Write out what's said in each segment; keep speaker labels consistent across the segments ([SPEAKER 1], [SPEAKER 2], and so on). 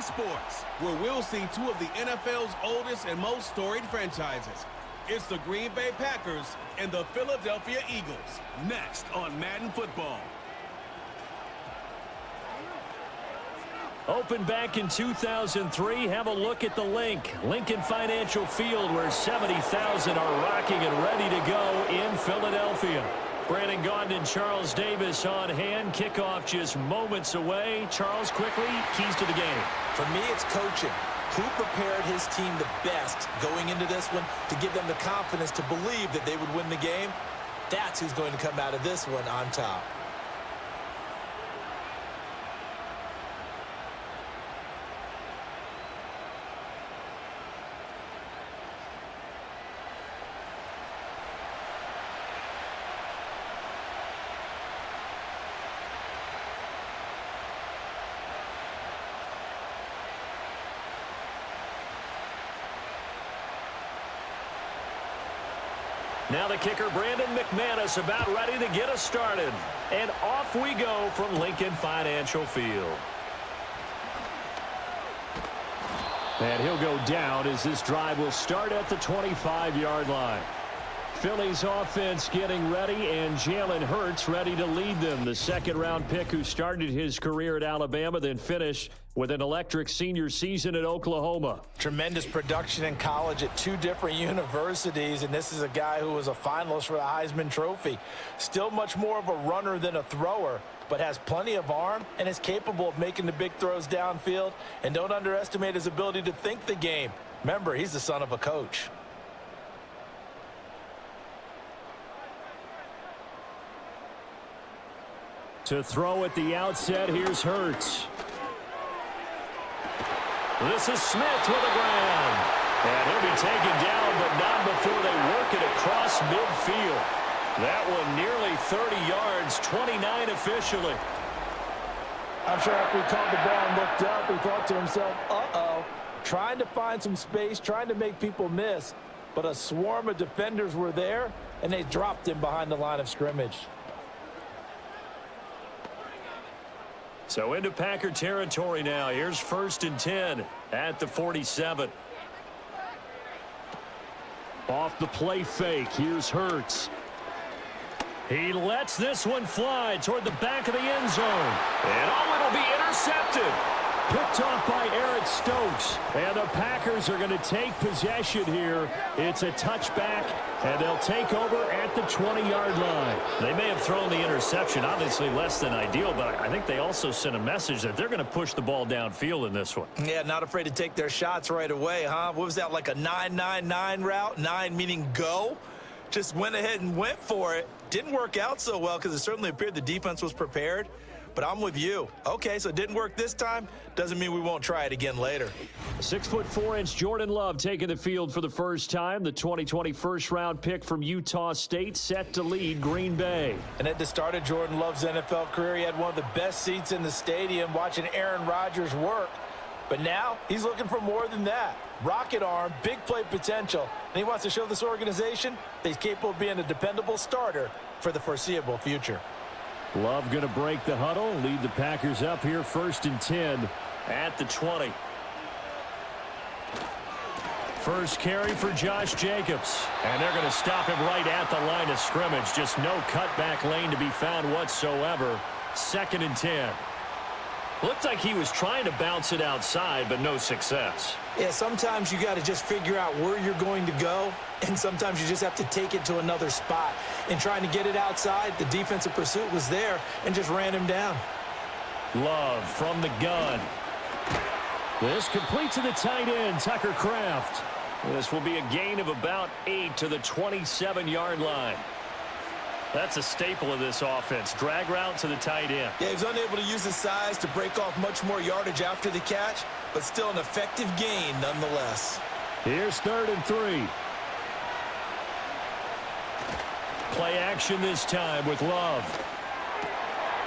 [SPEAKER 1] sports, where we'll see two of the NFL's oldest and most storied franchises. It's the Green Bay Packers and the Philadelphia Eagles. Next on Madden Football.
[SPEAKER 2] Opened back in 2003. Have a look at the link. Lincoln Financial Field, where 70,000 are rocking and ready to go in Philadelphia. Brandon Gaudin and Charles Davis on hand. Kickoff just moments away. Charles, quickly, keys to the game.
[SPEAKER 3] For me, it's coaching. Who prepared his team the best going into this one to give them the confidence to believe that they would win the game? That's who's going to come out of this one on top.
[SPEAKER 2] Now the kicker, Brandon McManus, about ready to get us started. And off we go from Lincoln Financial Field. And he'll go down as this drive will start at the 25-yard line. Philly's offense getting ready, and Jalen Hurts ready to lead them. The second-round pick who started his career at Alabama, then finished with an electric senior season at Oklahoma.
[SPEAKER 3] Tremendous production in college at two different universities, and this is a guy who was a finalist for the Heisman Trophy. Still much more of a runner than a thrower, but has plenty of arm and is capable of making the big throws downfield. And don't underestimate his ability to think the game. Remember, he's the son of a coach.
[SPEAKER 2] To throw at the outset, here's Hurts. This is Smith with a ground. And he'll be taken down, but not before they work it across midfield. That one nearly 30 yards, 29 officially.
[SPEAKER 3] I'm sure after he caught the ball and looked up, he thought to himself, uh-oh, trying to find some space, trying to make people miss. But a swarm of defenders were there, and they dropped him behind the line of scrimmage.
[SPEAKER 2] So into Packer territory now. Here's 1st and 10 at the 47. Off the play fake. Here's Hurts. He lets this one fly toward the back of the end zone. And it'll be intercepted. Picked off by Eric Stokes. And the Packers are going to take possession here. It's a touchback, and they'll take over at the 20-yard line. They may have thrown the interception, obviously less than ideal, but I think they also sent a message that they're going to push the ball downfield in this one.
[SPEAKER 3] Yeah, not afraid to take their shots right away, huh? What was that, like a 9-9-9 route? 9 meaning go? Just went ahead and went for it. Didn't work out so well because it certainly appeared the defense was prepared. But I'm with you. Okay, so it didn't work this time. Doesn't mean we won't try it again later.
[SPEAKER 2] 6'4" Jordan Love taking the field for the first time. The 2020 first-round pick from Utah State set to lead Green Bay.
[SPEAKER 3] And at the start of Jordan Love's NFL career, he had one of the best seats in the stadium watching Aaron Rodgers work. But now he's looking for more than that. Rocket arm, big play potential. And he wants to show this organization that he's capable of being a dependable starter for the foreseeable future.
[SPEAKER 2] Love going to break the huddle, lead the Packers up here 1st and 10 at the 20. First carry for Josh Jacobs. And they're going to stop him right at the line of scrimmage. Just no cutback lane to be found whatsoever. 2nd and 10. Looked like he was trying to bounce it outside, but no success.
[SPEAKER 3] Yeah, sometimes you got to just figure out where you're going to go, and sometimes you just have to take it to another spot. And trying to get it outside, the defensive pursuit was there and just ran him down.
[SPEAKER 2] Love from the gun. This complete to the tight end, Tucker Kraft. This will be a gain of about 8 to the 27-yard line. That's a staple of this offense. Drag route to the tight end.
[SPEAKER 3] Yeah, he was unable to use his size to break off much more yardage after the catch, but still an effective gain nonetheless.
[SPEAKER 2] Here's 3rd and 3. Play action this time with Love.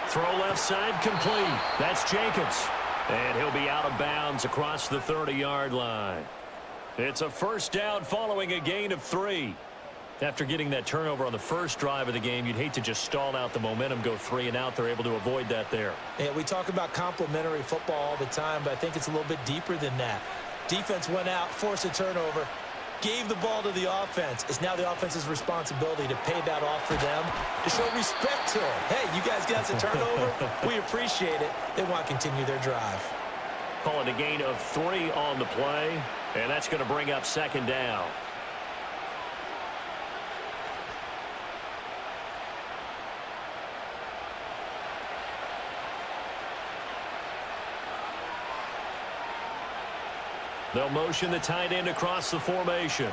[SPEAKER 2] Throw left side complete. That's Jacobs. And he'll be out of bounds across the 30-yard line. It's a first down following a gain of 3. After getting that turnover on the first drive of the game, you'd hate to just stall out the momentum, go 3 and out. They're able to avoid that there.
[SPEAKER 3] Yeah, we talk about complementary football all the time, but I think it's a little bit deeper than that. Defense went out, forced a turnover, gave the ball to the offense. It's now the offense's responsibility to pay that off for them, to show respect to them. Hey, you guys got us a turnover? We appreciate it. They want to continue their drive.
[SPEAKER 2] Call it a gain of 3 on the play, and that's going to bring up second down. They'll motion the tight end across the formation.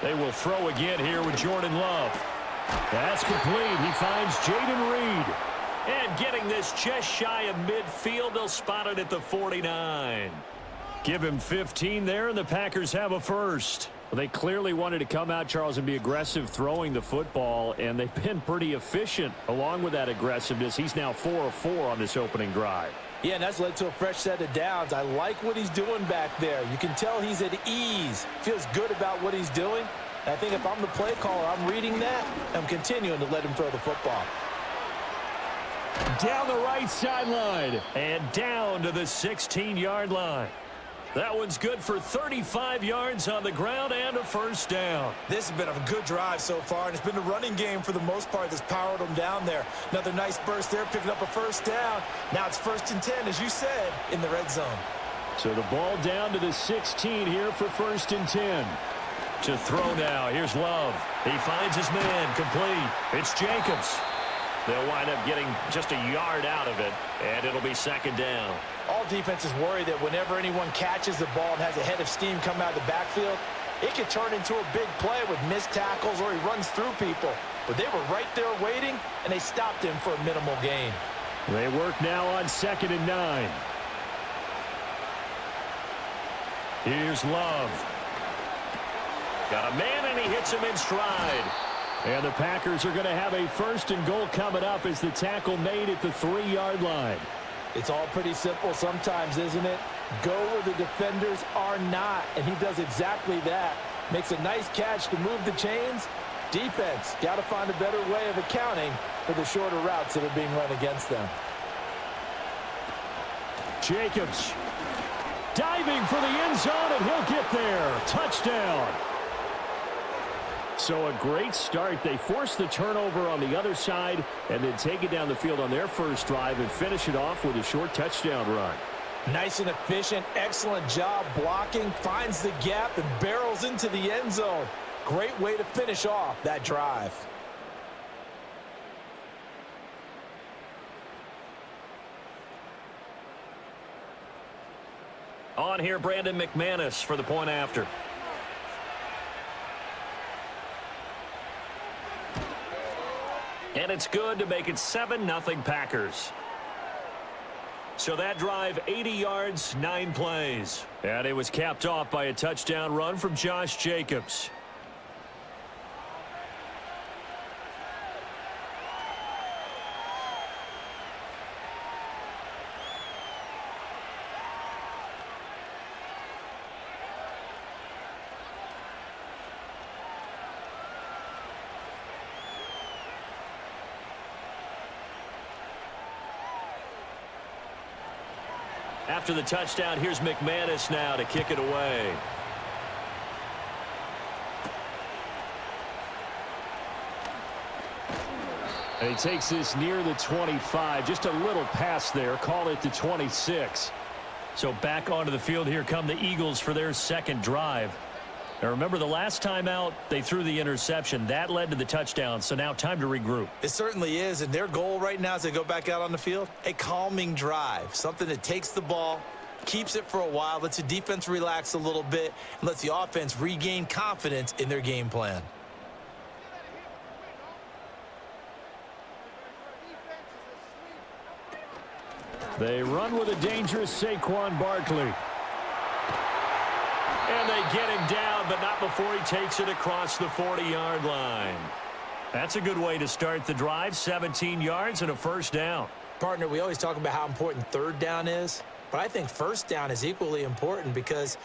[SPEAKER 2] They will throw again here with Jordan Love. That's complete. He finds Jaden Reed. And getting this just shy of midfield, they'll spot it at the 49. Give him 15 there, and the Packers have a first. Well, they clearly wanted to come out, Charles, and be aggressive throwing the football, and they've been pretty efficient along with that aggressiveness. He's now 4 of 4 on this opening drive.
[SPEAKER 3] Yeah, and that's led to a fresh set of downs. I like what he's doing back there. You can tell he's at ease. Feels good about what he's doing. And I think if I'm the play caller, I'm reading that. I'm continuing to let him throw the football.
[SPEAKER 2] Down the right sideline and down to the 16-yard line. That one's good for 35 yards on the ground and a first down.
[SPEAKER 3] This has been a good drive so far, and it's been the running game for the most part that's powered them down there. Another nice burst there, picking up a first down. Now it's 1st and 10, as you said, in the red zone.
[SPEAKER 2] So the ball down to the 16 here for 1st and 10. To throw now, here's Love. He finds his man, complete. It's Jacobs. They'll wind up getting just a yard out of it, and it'll be 2nd down.
[SPEAKER 3] All defenses worry that whenever anyone catches the ball and has a head of steam come out of the backfield, it could turn into a big play with missed tackles or he runs through people. But they were right there waiting, and they stopped him for a minimal gain.
[SPEAKER 2] They work now on 2nd and 9. Here's Love. Got a man, and he hits him in stride. And the Packers are going to have a 1st and goal coming up as the tackle made at the 3-yard line.
[SPEAKER 3] It's all pretty simple sometimes, isn't it? Go where the defenders are not, and he does exactly that. Makes a nice catch to move the chains. Defense, got to find a better way of accounting for the shorter routes that are being run against them.
[SPEAKER 2] Jacobs diving for the end zone, and he'll get there. Touchdown. So a great start. They force the turnover on the other side and then take it down the field on their first drive and finish it off with a short touchdown run.
[SPEAKER 3] Nice and efficient. Excellent job blocking. Finds the gap and barrels into the end zone. Great way to finish off that drive.
[SPEAKER 2] On here, Brandon McManus for the point after. And it's good to make it 7-0 Packers. So that drive, 80 yards, 9 plays. And it was capped off by a touchdown run from Josh Jacobs. After the touchdown, here's McManus now to kick it away. And he takes this near the 25. Just a little pass there. Call it the 26. So back onto the field here come the Eagles for their 2nd drive. Now remember, the last time out, they threw the interception. That led to the touchdown, so now time to regroup.
[SPEAKER 3] It certainly is, and their goal right now as they go back out on the field, a calming drive, something that takes the ball, keeps it for a while, lets the defense relax a little bit, and lets the offense regain confidence in their game plan.
[SPEAKER 2] They run with a dangerous Saquon Barkley. And they get him down, but not before he takes it across the 40-yard line. That's a good way to start the drive. 17 yards and a first down.
[SPEAKER 3] Partner, we always talk about how important 3rd down is, but I think 1st down is equally important because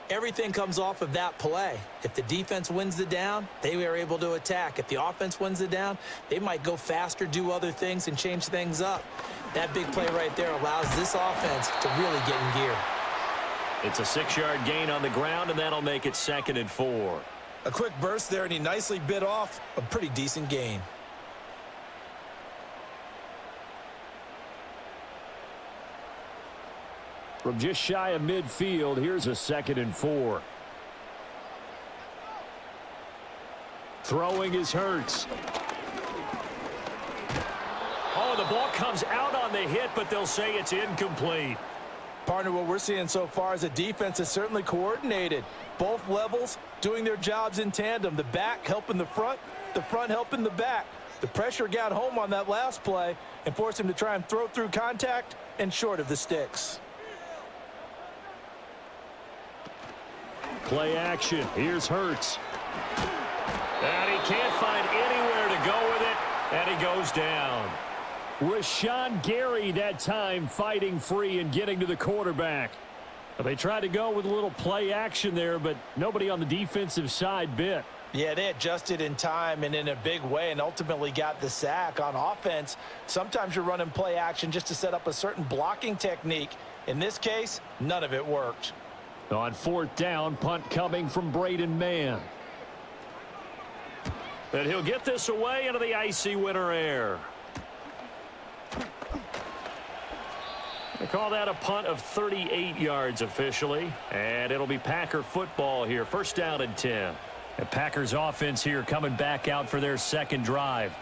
[SPEAKER 3] Everything comes off of that play. If the defense wins the down, they are able to attack. If the offense wins the down, they might go faster, do other things, and change things up. That big play right there allows this offense to really get in gear.
[SPEAKER 2] It's a 6-yard gain on the ground, and that'll make it 2nd and 4.
[SPEAKER 3] A quick burst there, and he nicely bit off a pretty decent gain.
[SPEAKER 2] From just shy of midfield, here's a 2nd and 4. Throwing is Hurts. Oh, the ball comes out on the hit, but they'll say it's incomplete.
[SPEAKER 3] Partner, what we're seeing so far is a defense that's certainly coordinated. Both levels doing their jobs in tandem. The back helping the front helping the back. The pressure got home on that last play and forced him to try and throw through contact and short of the sticks.
[SPEAKER 2] Play action. Here's Hurts. And he can't find anywhere to go with it, and he goes down. Rashawn Gary that time fighting free and getting to the quarterback. They tried to go with a little play action there, but nobody on the defensive side bit.
[SPEAKER 3] Yeah, they adjusted in time and in a big way and ultimately got the sack. On offense, sometimes you're running play action just to set up a certain blocking technique. In this case, none of it worked.
[SPEAKER 2] On 4th down, punt coming from Braden Mann. And he'll get this away into the icy winter air. They call that a punt of 38 yards officially. And it'll be Packer football here. 1st down and 10. The Packers offense here coming back out for their 2nd drive.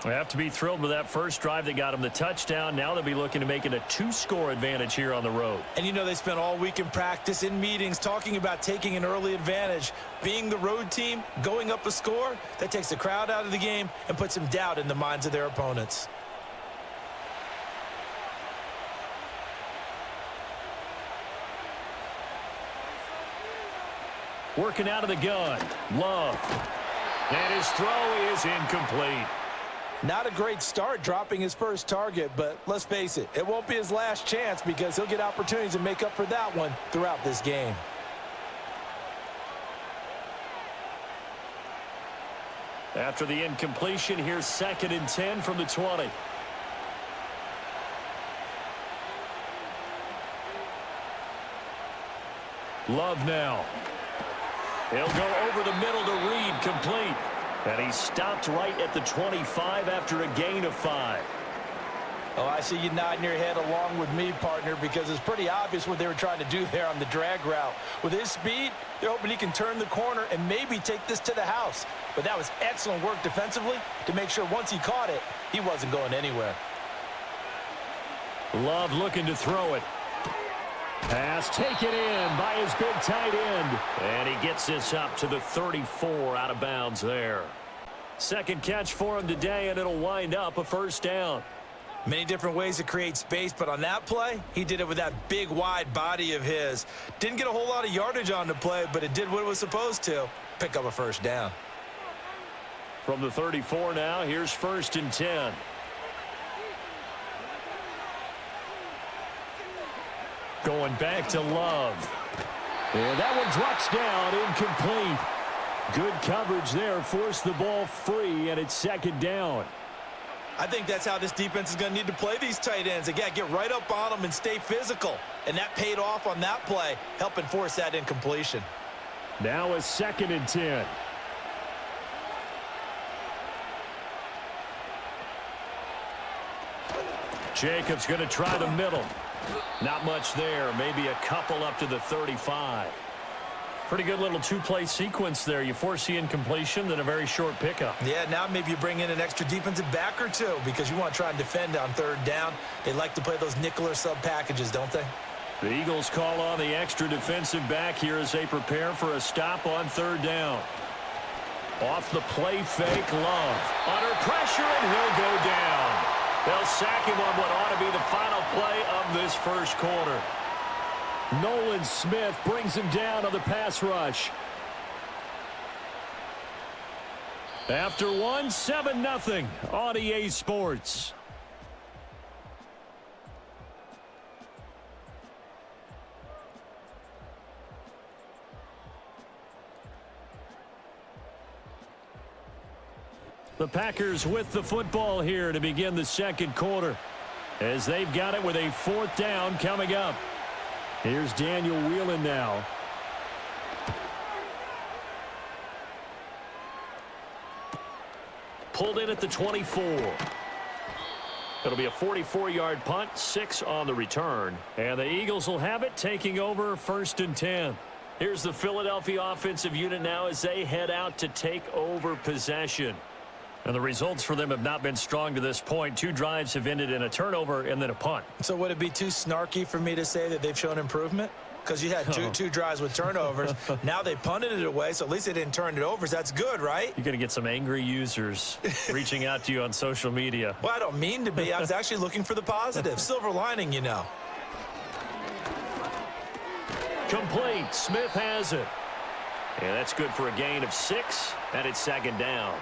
[SPEAKER 2] They have to be thrilled with that first drive that got them the touchdown. Now they'll be looking to make it a 2-score advantage here on the road.
[SPEAKER 3] And you know they spent all week in practice, in meetings, talking about taking an early advantage. Being the road team, going up a score, that takes the crowd out of the game and puts some doubt in the minds of their opponents.
[SPEAKER 2] Working out of the gun. Love. And his throw is incomplete.
[SPEAKER 3] Not a great start dropping his first target, but let's face it, it won't be his last chance because he'll get opportunities to make up for that one throughout this game.
[SPEAKER 2] After the incompletion, here's 2nd and 10 from the 20. Love now. He'll go over the middle to Reed, complete. And he stopped right at the 25 after a gain of 5.
[SPEAKER 3] Oh, I see you nodding your head along with me, partner, because it's pretty obvious what they were trying to do there on the drag route. With his speed, they're hoping he can turn the corner and maybe take this to the house. But that was excellent work defensively to make sure once he caught it, he wasn't going anywhere.
[SPEAKER 2] Love looking to throw it. Pass taken in by his big tight end. And he gets this up to the 34 out of bounds there. 2nd catch for him today, and it'll wind up a 1st down.
[SPEAKER 3] Many different ways to create space, but on that play, he did it with that big, wide body of his. Didn't get a whole lot of yardage on the play, but it did what it was supposed to. Pick up a 1st down.
[SPEAKER 2] From the 34 now, here's 1st and 10. Going back to Love. And that one drops down, incomplete. Good coverage there, forced the ball free, and it's 2nd down.
[SPEAKER 3] I think that's how this defense is going to need to play these tight ends. They got to get right up on them and stay physical. And that paid off on that play, helping force that incompletion.
[SPEAKER 2] Now a 2nd and 10. Jacobs going to try the middle. Not much there. Maybe a couple up to the 35. Pretty good little 2-play sequence there. You force the incompletion, then a very short pickup.
[SPEAKER 3] Yeah, now maybe you bring in an extra defensive back or two because you want to try and defend on 3rd down. They like to play those nickel or sub packages, don't they?
[SPEAKER 2] The Eagles call on the extra defensive back here as they prepare for a stop on 3rd down. Off the play fake, Love. Under pressure, and he'll go down. They'll sack him on what ought to be the final play of this 1st quarter. Nolan Smith brings him down on the pass rush. After one, 7-0 on EA Sports. The Packers with the football here to begin the second quarter, as they've got it with a 4th down coming up. Here's Daniel Whelan now. Pulled in at the 24. It'll be a 44-yard punt, 6 on the return. And the Eagles will have it, taking over 1st and 10. Here's the Philadelphia offensive unit now as they head out to take over possession. And the results for them have not been strong to this point. 2 drives have ended in a turnover and then a punt.
[SPEAKER 3] So would it be too snarky for me to say that they've shown improvement? Because you had two drives with turnovers. Now they punted it away, so at least they didn't turn it over. So that's good, right?
[SPEAKER 2] You're going to get some angry users reaching out to you on social media.
[SPEAKER 3] Well, I don't mean to be. I was actually looking for the positive. Silver lining, you know.
[SPEAKER 2] Complete. Smith has it. And that's good for a gain of 6, and it's 2nd down.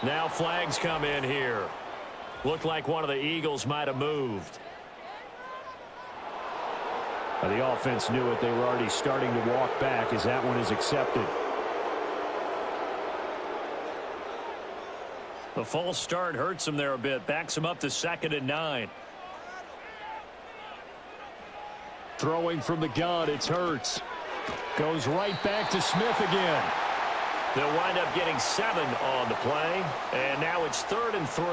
[SPEAKER 2] Now flags come in here. Looked like one of the Eagles might have moved.
[SPEAKER 4] The offense knew it. They were already starting to walk back as that one is accepted.
[SPEAKER 2] The false start hurts him there a bit. Backs him up to 2nd and 9.
[SPEAKER 4] Throwing from the gun, it's Hurts. Goes right back to Smith again.
[SPEAKER 2] They'll wind up getting 7 on the play. And now it's 3rd and 3.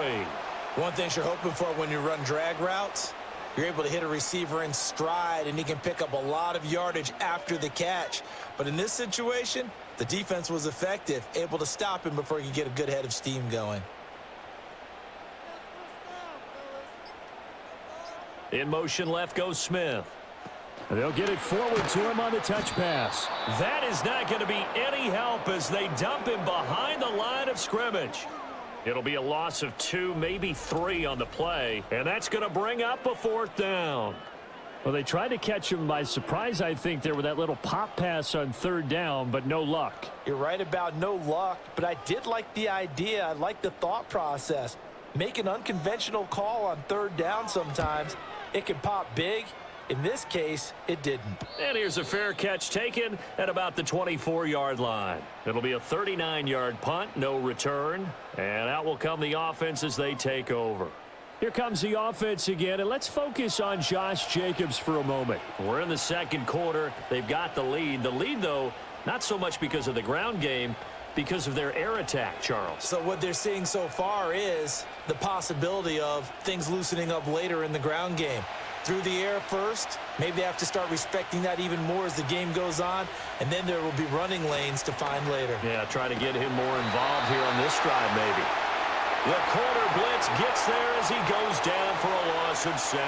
[SPEAKER 3] One thing you're hoping for when you run drag routes, you're able to hit a receiver in stride, and he can pick up a lot of yardage after the catch. But in this situation, the defense was effective, able to stop him before he could get a good head of steam going.
[SPEAKER 2] In motion left goes Smith.
[SPEAKER 4] They'll get it forward to him on the touch pass.
[SPEAKER 2] That is not going to be any help as they dump him behind the line of scrimmage. It'll be a loss of 2, maybe 3 on the play, and that's going to bring up a 4th down.
[SPEAKER 4] Well, they tried to catch him by surprise, I think, there with that little pop pass on 3rd down, but no luck.
[SPEAKER 3] You're right about no luck, but I did like the idea. I like the thought process. Make an unconventional call on 3rd down sometimes. It can pop big. In this case, it didn't.
[SPEAKER 2] And here's a fair catch taken at about the 24-yard line. It'll be a 39-yard punt, no return. And out will come the offense as they take over.
[SPEAKER 4] Here comes the offense again, and let's focus on Josh Jacobs for a moment.
[SPEAKER 2] We're in the second quarter. They've got the lead. The lead, though, not so much because of the ground game, because of their air attack, Charles.
[SPEAKER 3] So what they're seeing so far is the possibility of things loosening up later in the ground game. Through the air first, maybe they have to start respecting that even more as the game goes on, and then there will be running lanes to find later.
[SPEAKER 2] Yeah, try to get him more involved here on this drive, maybe. The corner blitz gets there as he goes down for a loss of 7.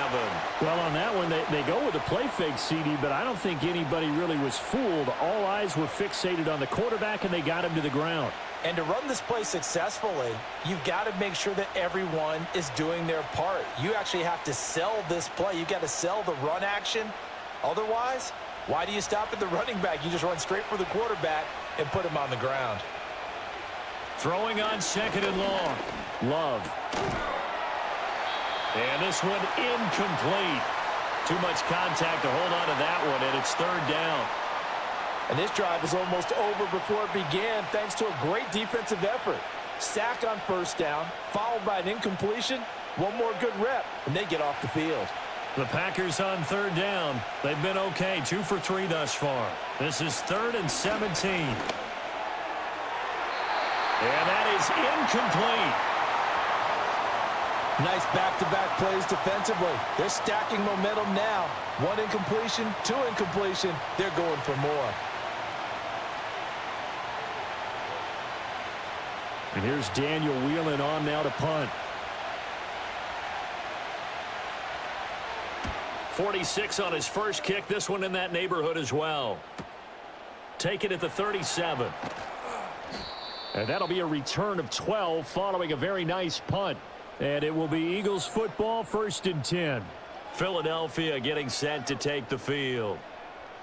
[SPEAKER 4] Well, on that one, they go with a play fake, CD, but I don't think anybody really was fooled. All eyes were fixated on the quarterback, and they got him to the ground.
[SPEAKER 3] And to run this play successfully, you've got to make sure that everyone is doing their part. You actually have to sell this play. You've got to sell the run action. Otherwise, why do you stop at the running back? You just run straight for the quarterback and put him on the ground.
[SPEAKER 2] Throwing on 2nd and long.
[SPEAKER 4] Love.
[SPEAKER 2] And this one incomplete. Too much contact to hold on to that one, and it's 3rd down.
[SPEAKER 3] And this drive is almost over before it began thanks to a great defensive effort. Sack on 1st down, followed by an incompletion. One more good rep, and they get off the field.
[SPEAKER 2] The Packers on 3rd down. They've been okay, 2 for 3 thus far. This is 3rd and 17. And that is incomplete.
[SPEAKER 3] Nice back-to-back plays defensively. They're stacking momentum now. 1 incompletion, 2 incompletion. They're going for more.
[SPEAKER 4] And here's Daniel Whelan on now to punt.
[SPEAKER 2] 46 on his first kick. This one in that neighborhood as well. Take it at the 37.
[SPEAKER 4] And that'll be a return of 12 following a very nice punt. And it will be Eagles football, 1st and 10.
[SPEAKER 2] Philadelphia getting set to take the field.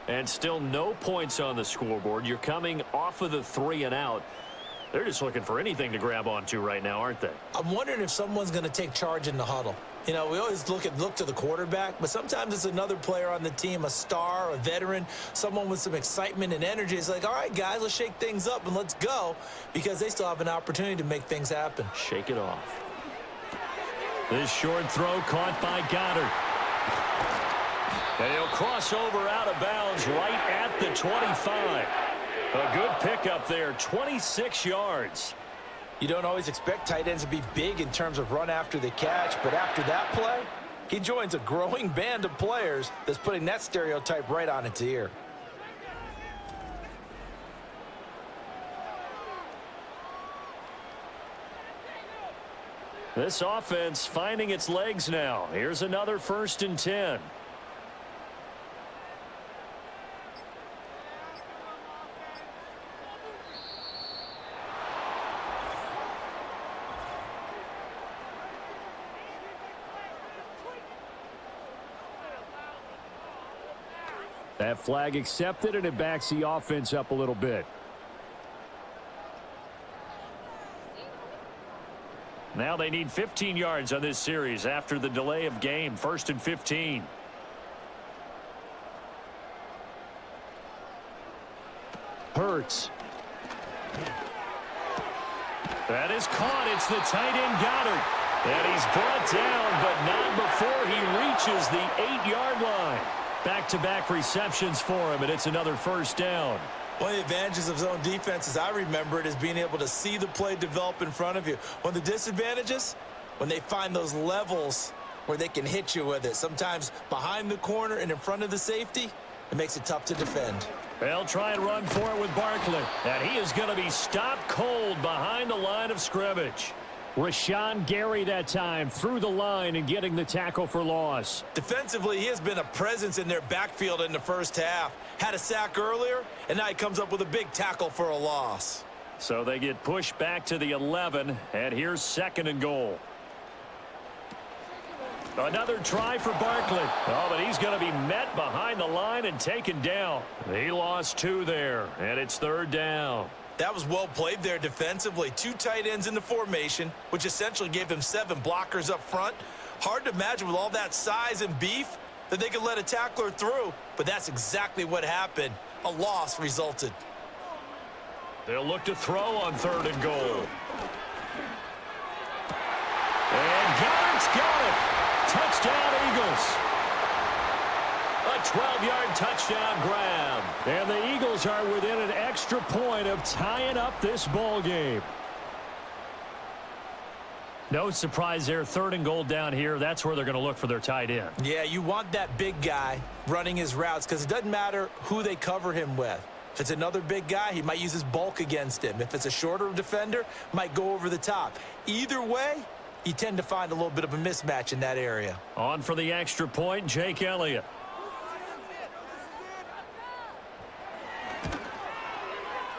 [SPEAKER 2] And still no points on the scoreboard. You're coming off of the 3 and out. They're just looking for anything to grab onto right now, aren't they?
[SPEAKER 3] I'm wondering if someone's going to take charge in the huddle. You know, we always look to the quarterback, but sometimes it's another player on the team, a star, a veteran, someone with some excitement and energy. It's like, all right, guys, let's shake things up and let's go, because they still have an opportunity to make things happen.
[SPEAKER 2] Shake it off. This short throw caught by Goddard. And he'll cross over out of bounds right at the 25. A good pickup there, 26 yards.
[SPEAKER 3] You don't always expect tight ends to be big in terms of run after the catch, but after that play, he joins a growing band of players that's putting that stereotype right on its ear.
[SPEAKER 2] This offense finding its legs now. Here's another 1st and 10.
[SPEAKER 4] That flag accepted, and it backs the offense up a little bit.
[SPEAKER 2] Now they need 15 yards on this series after the delay of game. 1st and 15.
[SPEAKER 4] Hurts.
[SPEAKER 2] That is caught. It's the tight end Goddard. And he's brought down, but not before he reaches the 8-yard line. Back-to-back receptions for him, and it's another 1st down.
[SPEAKER 3] One of the advantages of zone defense, as I remember it, is being able to see the play develop in front of you. One of the disadvantages, when they find those levels where they can hit you with it, sometimes behind the corner and in front of the safety, it makes it tough to defend.
[SPEAKER 2] They'll try and run for it with Barkley, and he is going to be stopped cold behind the line of scrimmage.
[SPEAKER 4] Rashawn Gary that time through the line and getting the tackle for loss.
[SPEAKER 3] Defensively, he has been a presence in their backfield in the first half. Had a sack earlier, and now he comes up with a big tackle for a loss.
[SPEAKER 2] So they get pushed back to the 11, and here's 2nd and goal. Another try for Barkley. Oh, but he's going to be met behind the line and taken down. He lost 2 there, and it's 3rd down.
[SPEAKER 3] That was well played there defensively. 2 tight ends in the formation, which essentially gave them 7 blockers up front. Hard to imagine with all that size and beef that they could let a tackler through, but that's exactly what happened. A loss resulted.
[SPEAKER 2] They'll look to throw on 3rd and goal. And Goddard's got it. Touchdown, Eagles. A 12-yard touchdown grab.
[SPEAKER 4] And the Eagles are within an extra point of tying up this ball game.
[SPEAKER 2] No surprise there. 3rd and goal down here. That's where they're going to look for their tight end.
[SPEAKER 3] Yeah, you want that big guy running his routes because it doesn't matter who they cover him with. If it's another big guy, he might use his bulk against him. If it's a shorter defender, might go over the top. Either way, you tend to find a little bit of a mismatch in that area.
[SPEAKER 2] On for the extra point, Jake Elliott.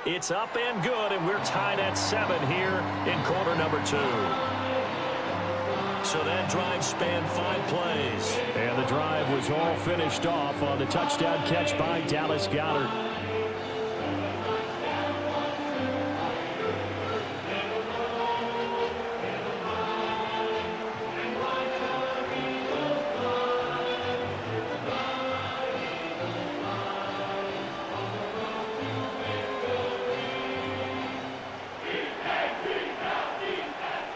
[SPEAKER 2] It's up and good, and we're tied at 7 here in quarter number 2. So that drive spanned 5 plays.
[SPEAKER 4] And the drive was all finished off on the touchdown catch by Dallas Goedert.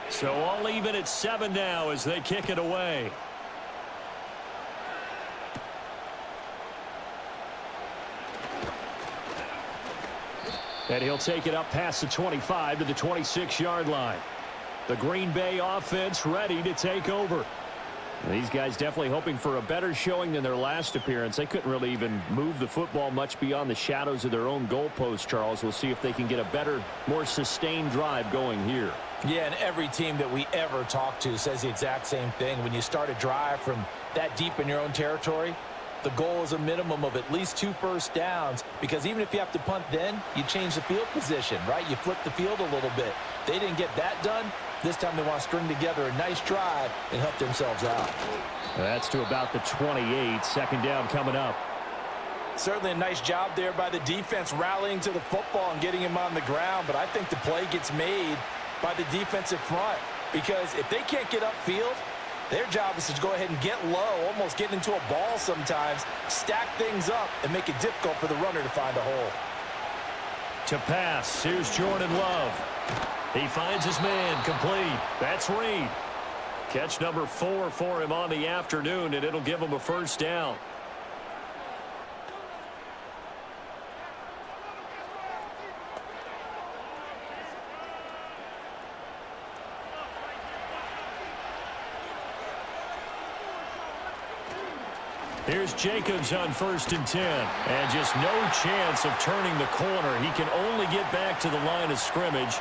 [SPEAKER 2] So all even at 7 now as they kick it away.
[SPEAKER 4] And he'll take it up past the 25 to the 26-yard line. The Green Bay offense ready to take over. These guys definitely hoping for a better showing than their last appearance. They couldn't really even move the football much beyond the shadows of their own goalpost, Charles. We'll see if they can get a better, more sustained drive going here.
[SPEAKER 3] Yeah, and every team that we ever talk to says the exact same thing. When you start a drive from that deep in your own territory, the goal is a minimum of at least 2 first downs, because even if you have to punt then, you change the field position, right? You flip the field a little bit. They didn't get that done. This time they want to string together a nice drive and help themselves out.
[SPEAKER 4] That's to about the 28. 2nd down coming up.
[SPEAKER 3] Certainly a nice job there by the defense rallying to the football and getting him on the ground, but I think the play gets made by the defensive front because if they can't get upfield, their job is to go ahead and get low, almost get into a ball sometimes, stack things up, and make it difficult for the runner to find a hole.
[SPEAKER 2] To pass, here's Jordan Love. He finds his man, complete. That's Reed. Catch number 4 for him on the afternoon, and it'll give him a first down. Here's Jacobs on 1st and 10. And just no chance of turning the corner. He can only get back to the line of scrimmage.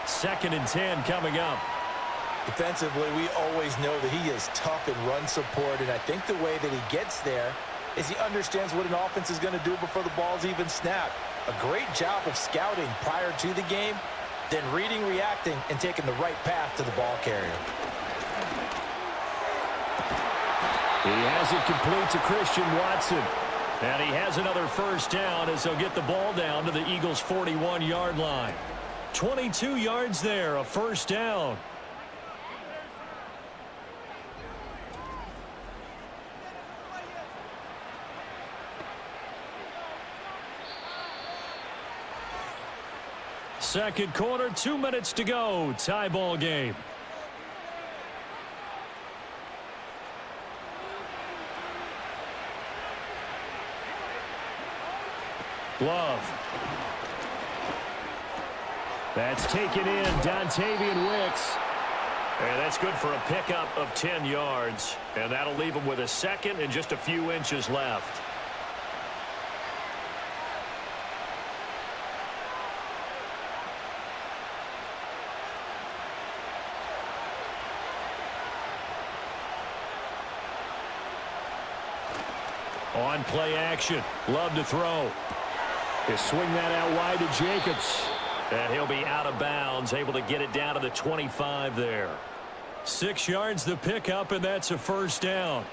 [SPEAKER 2] 2nd and 10 coming up.
[SPEAKER 3] Defensively, we always know that he is tough in run support, and I think the way that he gets there is he understands what an offense is going to do before the ball's even snapped. A great job of scouting prior to the game, then reading, reacting, and taking the right path to the ball carrier.
[SPEAKER 2] He has it complete to Christian Watson. And he has another first down as they'll get the ball down to the Eagles' 41-yard line. 22 yards there, a first down. Second quarter, 2 minutes to go. Tie ball game. Love. That's taken in. Dontavian Wicks. And that's good for a pickup of 10 yards. And that'll leave him with a second and just a few inches left. On play action. Love to throw. He'll swing that out wide to Jacobs. And he'll be out of bounds, able to get it down to the 25 there. 6 yards the pickup, and that's a first down.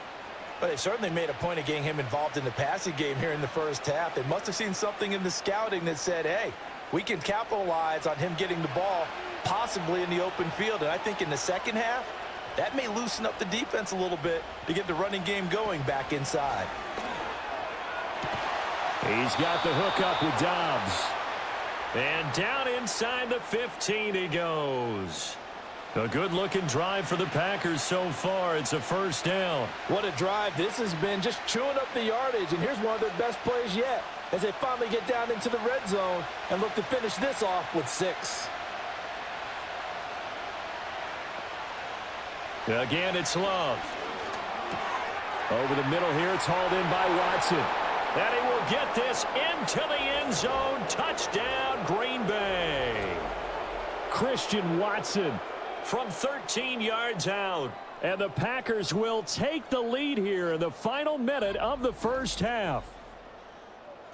[SPEAKER 3] But they certainly made a point of getting him involved in the passing game here in the first half. They must have seen something in the scouting that said, hey, we can capitalize on him getting the ball possibly in the open field. And I think in the second half, that may loosen up the defense a little bit to get the running game going back inside.
[SPEAKER 2] He's got the hook up with Dobbs. And down inside the 15 he goes. A good-looking drive for the Packers so far. It's a first down.
[SPEAKER 3] What a drive. This has been just chewing up the yardage, and here's one of their best plays yet as they finally get down into the red zone and look to finish this off with 6.
[SPEAKER 2] Again, it's Love. Over the middle here, it's hauled in by Watson. And he will get this into the end zone. Touchdown, Green Bay. Christian Watson from 13 yards out. And the Packers will take the lead here in the final minute of the first half.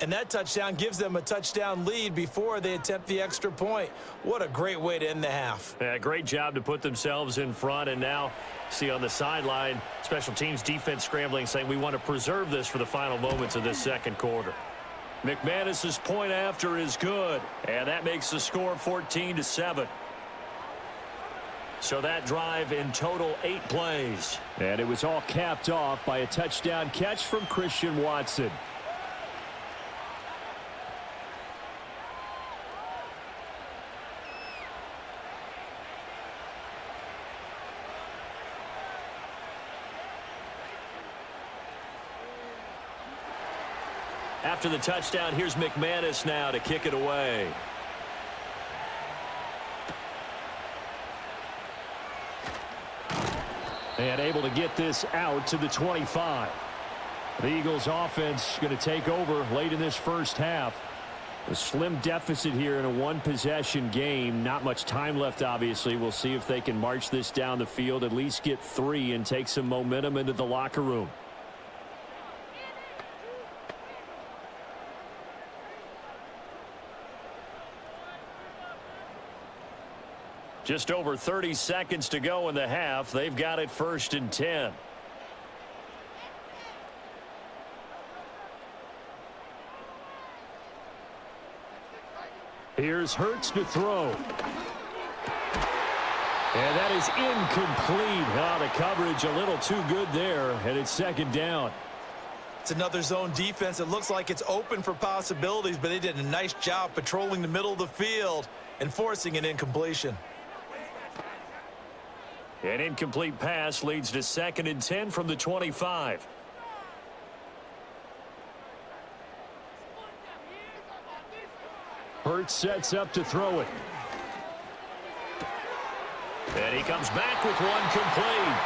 [SPEAKER 3] And that touchdown gives them a touchdown lead before they attempt the extra point. What a great way to end the half.
[SPEAKER 2] Yeah, great job to put themselves in front. And now, see on the sideline, special teams defense scrambling, saying we want to preserve this for the final moments of this second quarter. McManus's point after is good. And that makes the score 14-7. So that drive in total 8 plays. And it was all capped off by a touchdown catch from Christian Watson. After the touchdown, here's McManus now to kick it away. And able to get this out to the 25. The Eagles offense going to take over late in this first half. A slim deficit here in a one-possession game. Not much time left, obviously. We'll see if they can march this down the field, at least get 3 and take some momentum into the locker room. Just over 30 seconds to go in the half. They've got it 1st and 10. Here's Hurts to throw. And that is incomplete. Oh, the coverage a little too good there, and it's second down.
[SPEAKER 3] It's another zone defense. It looks like it's open for possibilities, but they did a nice job patrolling the middle of the field and forcing an incompletion.
[SPEAKER 2] An incomplete pass leads to 2nd and 10 from the 25. Hurts sets up to throw it. And he comes back with one complete.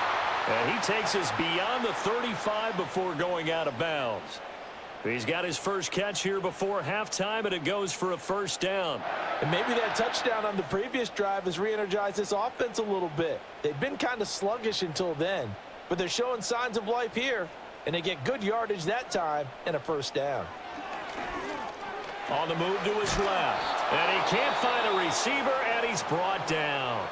[SPEAKER 2] And he takes us beyond the 35 before going out of bounds. He's got his first catch here before halftime, and it goes for a first down.
[SPEAKER 3] And maybe that touchdown on the previous drive has re-energized this offense a little bit. They've been kind of sluggish until then, but they're showing signs of life here, and they get good yardage that time and a first down.
[SPEAKER 2] On the move to his left, and he can't find a receiver, and he's brought down.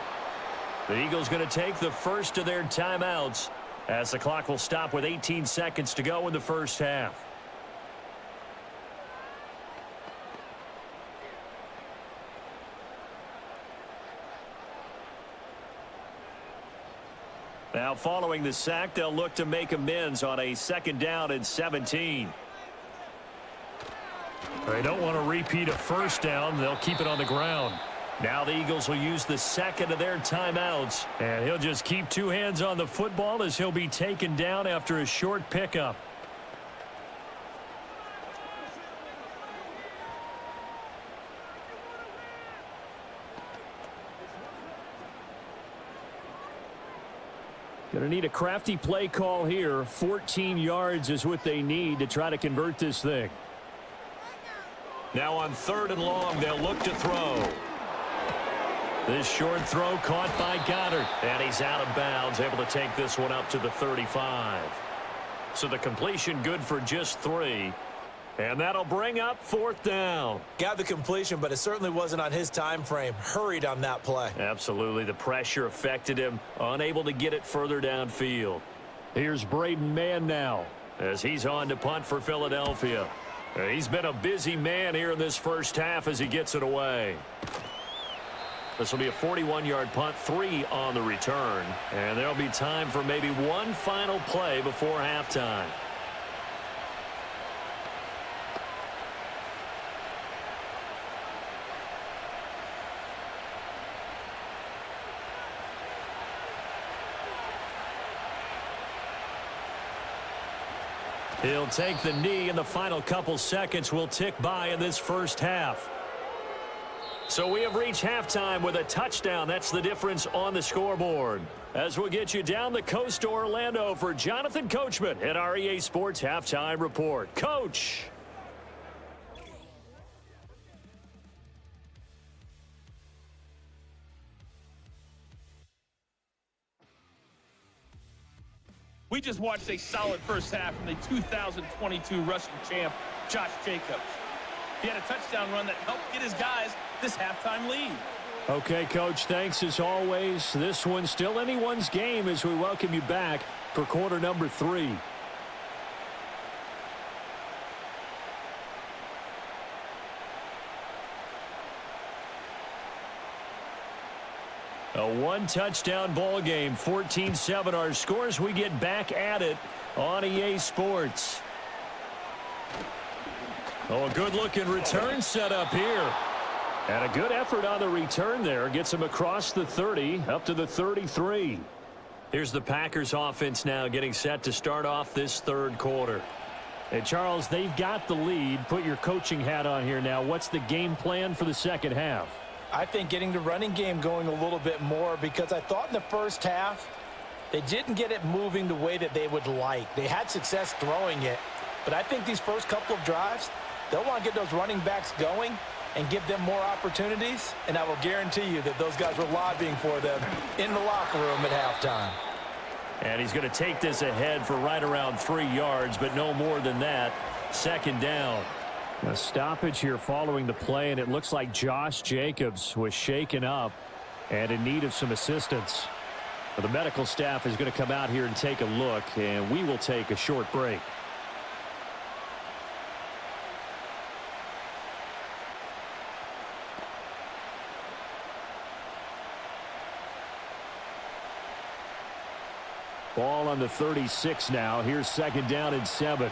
[SPEAKER 2] The Eagles going to take the first of their timeouts as the clock will stop with 18 seconds to go in the first half. Now following the sack, they'll look to make amends on a 2nd down and 17. They don't want to repeat a first down. They'll keep it on the ground. Now the Eagles will use the second of their timeouts, and he'll just keep two hands on the football as he'll be taken down after a short pickup. Going to need a crafty play call here. 14 yards is what they need to try to convert this thing. Now on 3rd and long, they'll look to throw. This short throw caught by Goddard, and he's out of bounds, able to take this one up to the 35. So the completion good for just 3, and that'll bring up 4th down.
[SPEAKER 3] Got the completion, but it certainly wasn't on his time frame. Hurried on that play.
[SPEAKER 2] Absolutely. The pressure affected him, unable to get it further downfield. Here's Braden Mann now as he's on to punt for Philadelphia. He's been a busy man here in this first half as he gets it away. This will be a 41-yard punt, 3 on the return. And there'll be time for maybe one final play before halftime. He'll take the knee, and the final couple seconds will tick by in this first half. So we have reached halftime with a touchdown. That's the difference on the scoreboard. As we'll get you down the coast to Orlando for Jonathan Coachman at our EA Sports Halftime Report. Coach.
[SPEAKER 5] We just watched a solid first half from the 2022 rushing champ, Josh Jacobs. He had a touchdown run that helped get his guys this halftime lead.
[SPEAKER 2] Okay, Coach, thanks as always. This one's still anyone's game as we welcome you back for quarter number 3. A one-touchdown ball game, 14-7 our scores. We get back at it on EA Sports. Oh, a good-looking return set up here. And a good effort on the return there. Gets him across the 30, up to the 33. Here's the Packers offense now getting set to start off this third quarter. And, Charles, they've got the lead. Put your coaching hat on here now. What's the game plan for the second half?
[SPEAKER 3] I think getting the running game going a little bit more, because I thought in the first half they didn't get it moving the way that they would like. They had success throwing it, but I think these first couple of drives, they'll want to get those running backs going and give them more opportunities, and I will guarantee you that those guys were lobbying for them in the locker room at halftime.
[SPEAKER 2] And he's going to take this ahead for right around 3 yards, but no more than that. Second down. A stoppage here following the play, and it looks like Josh Jacobs was shaken up and in need of some assistance. The medical staff is going to come out here and take a look, and we will take a short break.
[SPEAKER 4] Ball on the 36 now. Here's second down and 7.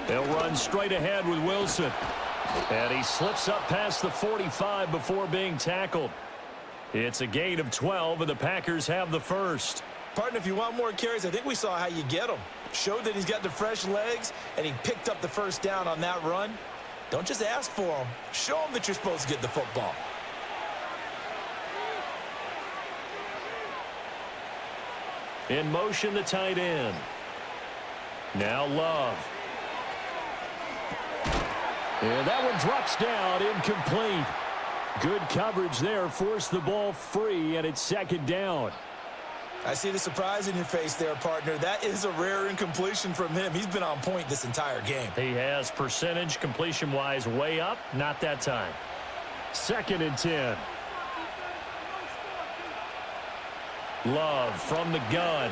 [SPEAKER 4] They'll run straight ahead with Wilson. And he slips up past the 45 before being tackled. It's a gain of 12, and the Packers have the first.
[SPEAKER 3] Partner, if you want more carries, I think we saw how you get them. Showed that he's got the fresh legs, and he picked up the first down on that run. Don't just ask for them. Show them that you're supposed to get the football.
[SPEAKER 4] In motion, the tight end. Now Love. And that one drops down, incomplete. Good coverage there, forced the ball free, and it's second down.
[SPEAKER 3] I see the surprise in your face there, partner. That is a rare incompletion from him. He's been on point this entire game.
[SPEAKER 4] He has percentage, completion-wise, way up. Not that time. Second and 10. Love from the gun.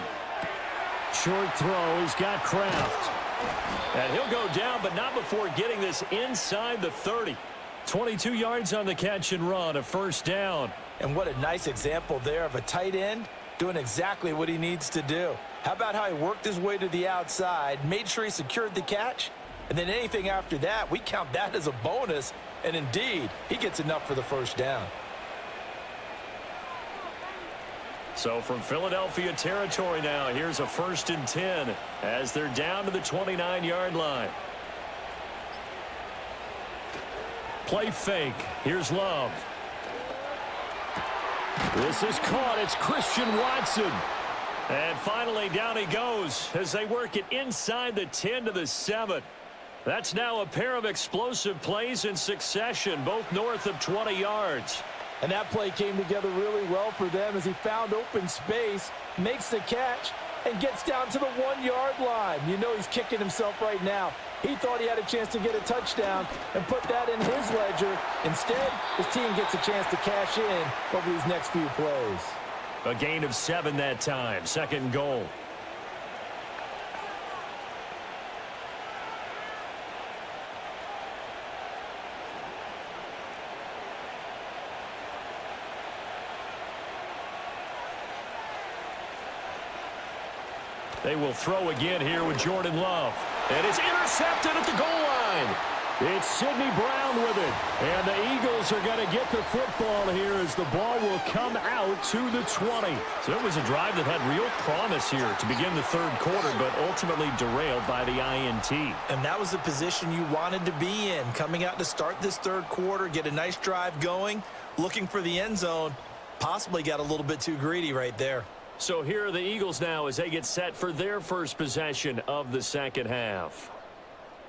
[SPEAKER 4] Short throw. He's got Kraft. And he'll go down, but not before getting this inside the 30. 22 yards on the catch and run, a first down.
[SPEAKER 3] And what a nice example there of a tight end doing exactly what he needs to do. How about how he worked his way to the outside, made sure he secured the catch, and then anything after that, we count that as a bonus, and indeed, he gets enough for the first down.
[SPEAKER 4] So from Philadelphia territory now, here's a first and 10 as they're down to the 29-yard line. Play fake. Here's Love. This is caught. It's Christian Watson. And finally down he goes as they work it inside the 10 to the 7. That's now a pair of explosive plays in succession, both north of 20 yards.
[SPEAKER 3] And that play came together really well for them as he found open space, makes the catch, and gets down to the 1-yard line. You know he's kicking himself right now. He thought he had a chance to get a touchdown and put that in his ledger. Instead, his team gets a chance to cash in over these next few plays.
[SPEAKER 4] A gain of 7 that time. Second and goal. They will throw again here with Jordan Love. And it's intercepted at the goal line. It's Sidney Brown with it. And the Eagles are going to get the football here as the ball will come out to the 20. So it was a drive that had real promise here to begin the third quarter, but ultimately derailed by the INT.
[SPEAKER 3] And that was the position you wanted to be in, coming out to start this third quarter, get a nice drive going, looking for the end zone. Possibly got a little bit too greedy right there.
[SPEAKER 4] So here are the Eagles now as they get set for their first possession of the second half.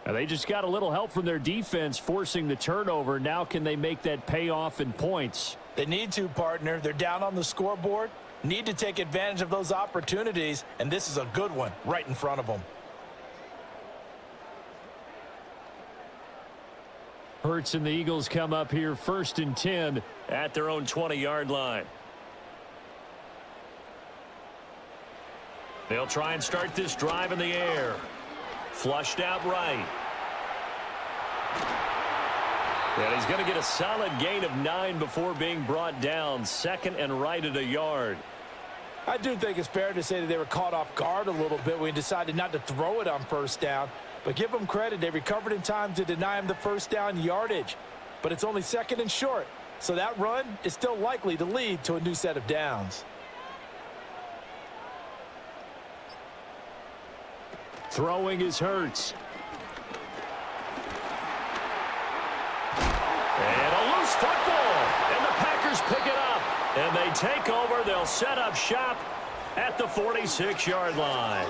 [SPEAKER 4] And they just got a little help from their defense forcing the turnover. Now can they make that pay off in points?
[SPEAKER 3] They need to, partner. They're down on the scoreboard. Need to take advantage of those opportunities, and this is a good one right in front of them.
[SPEAKER 4] Hurts and the Eagles come up here first and 10 at their own 20-yard line. They'll try and start this drive in the air. Flushed out right. And he's going to get a solid gain of 9 before being brought down. Second and right at a yard.
[SPEAKER 3] I do think it's fair to say that they were caught off guard a little bit when he decided not to throw it on first down. But give them credit. They recovered in time to deny him the first down yardage. But it's only second and short. So that run is still likely to lead to a new set of downs.
[SPEAKER 4] Throwing is Hurts. And a loose football. And the Packers pick it up. And they take over. They'll set up shop at the 46-yard line.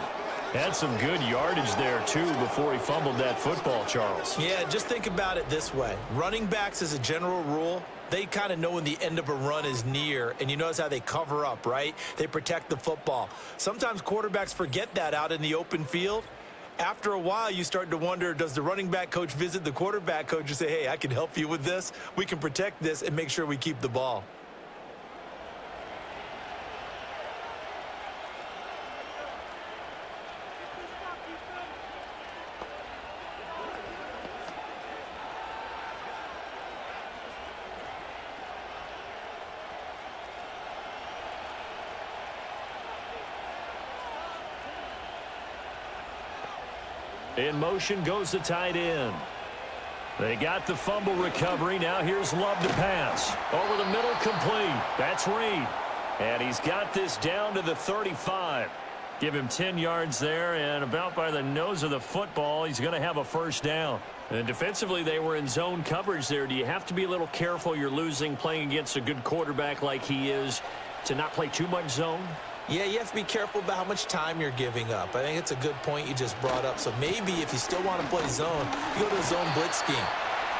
[SPEAKER 4] Had some good yardage there, too, before he fumbled that football, Charles.
[SPEAKER 3] Yeah, just think about it this way. Running backs, as a general rule, they kind of know when the end of a run is near, and you notice how they cover up, right? They protect the football. Sometimes quarterbacks forget that out in the open field. After a while, you start to wonder, does the running back coach visit the quarterback coach and say, hey, I can help you with this. We can protect this and make sure we keep the ball.
[SPEAKER 2] In motion goes the tight end. They got the fumble recovery. Now here's Love to pass. Over the middle, complete. That's Reed. And he's got this down to the 35. Give him 10 yards there, and about by the nose of the football, he's going to have a first down. And defensively, they were in zone coverage there. Do you have to be a little careful? You're losing playing against a good quarterback like he is to not play too much zone?
[SPEAKER 3] Yeah, you have to be careful about how much time you're giving up. I think it's a good point you just brought up. So maybe if you still want to play zone, you go to a zone blitz scheme.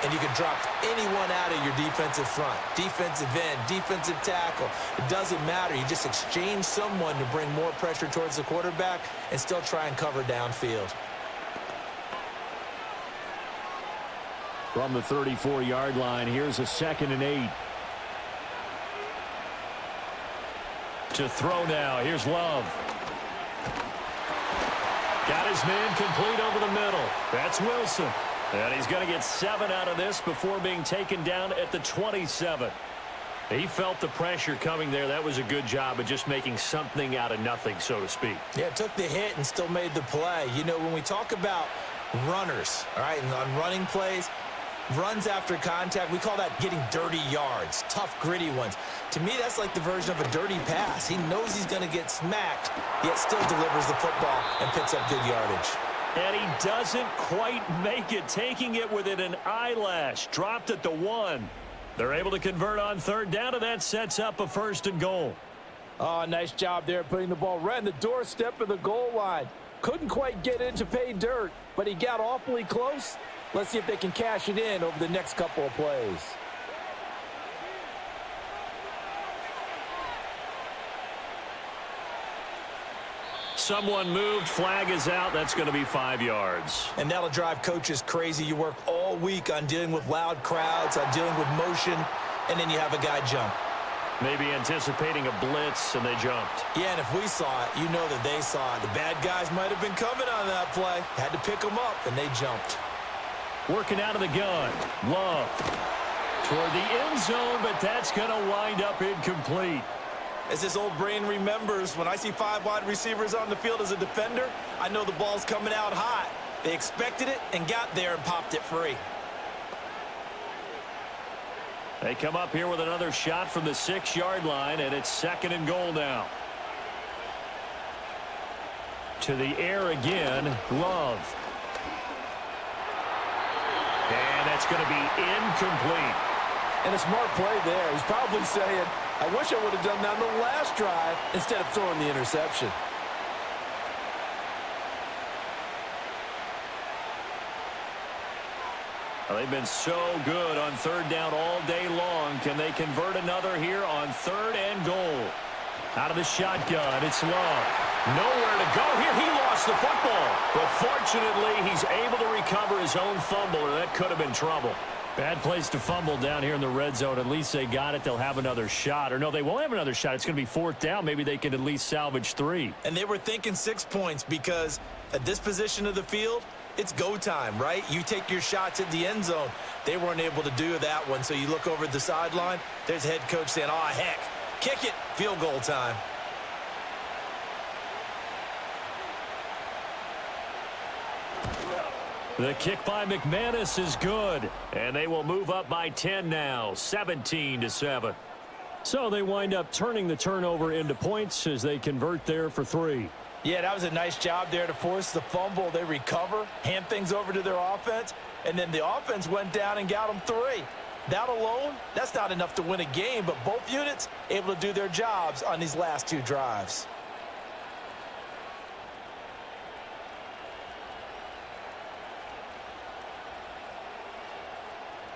[SPEAKER 3] And you can drop anyone out of your defensive front, defensive end, defensive tackle. It doesn't matter. You just exchange someone to bring more pressure towards the quarterback and still try and cover downfield.
[SPEAKER 2] From the 34-yard line, here's a 2nd and 8. To throw now. Here's Love. Got his man complete over the middle. That's Wilson. And he's going to get 7 out of this before being taken down at the 27. He felt the pressure coming there. That was a good job of just making something out of nothing, so to speak.
[SPEAKER 3] Yeah, took the hit and still made the play. You know, when we talk about runners, all right, and on running plays, runs after contact, we call that getting dirty yards, tough, gritty ones. To me, that's like the version of a dirty pass. He knows he's going to get smacked, yet still delivers the football and picks up good yardage.
[SPEAKER 2] And he doesn't quite make it, taking it within an eyelash. Dropped at the 1. They're able to convert on 3rd down, and that sets up a 1st and goal.
[SPEAKER 3] Oh, nice job there putting the ball right in the doorstep of the goal line. Couldn't quite get into pay dirt, but he got awfully close. Let's see if they can cash it in over the next couple of plays.
[SPEAKER 2] Someone moved. Flag is out. That's going to be 5 yards.
[SPEAKER 3] And that'll drive coaches crazy. You work all week on dealing with loud crowds, on dealing with motion, and then you have a guy jump.
[SPEAKER 2] Maybe anticipating a blitz, and they jumped.
[SPEAKER 3] Yeah, and if we saw it, you know that they saw it. The bad guys might have been coming on that play. Had to pick them up, and they jumped.
[SPEAKER 2] Working out of the gun. Love. Toward the end zone, but that's going to wind up incomplete.
[SPEAKER 3] As this old brain remembers, when I see 5 wide receivers on the field as a defender, I know the ball's coming out hot. They expected it and got there and popped it free.
[SPEAKER 2] They come up here with another shot from the 6-yard line, and it's 2nd and goal now. To the air again, Love. And that's going to be incomplete.
[SPEAKER 3] And a smart play there. He's probably saying, I wish I would have done that on the last drive instead of throwing the interception.
[SPEAKER 2] Well, they've been so good on 3rd down all day long. Can they convert another here on 3rd and goal? Out of the shotgun, it's Love. Nowhere to go here. He lost the football. But fortunately, he's able to recover his own fumble, or that could have been trouble. Bad place to fumble down here in the red zone. At least they got it. They'll have another shot. Or no, they won't have another shot. It's going to be 4th down. Maybe they can at least salvage 3.
[SPEAKER 3] And they were thinking 6 points because at this position of the field, it's go time, right? You take your shots at the end zone. They weren't able to do that one. So you look over at the sideline, there's head coach saying, oh, heck, kick it, field goal time.
[SPEAKER 2] The kick by McManus is good, and they will move up by 10 now, 17-7. So they wind up turning the turnover into points as they convert there for 3.
[SPEAKER 3] Yeah, that was a nice job there to force the fumble. They recover, hand things over to their offense, and then the offense went down and got them 3. That alone, that's not enough to win a game, but both units able to do their jobs on these last 2 drives.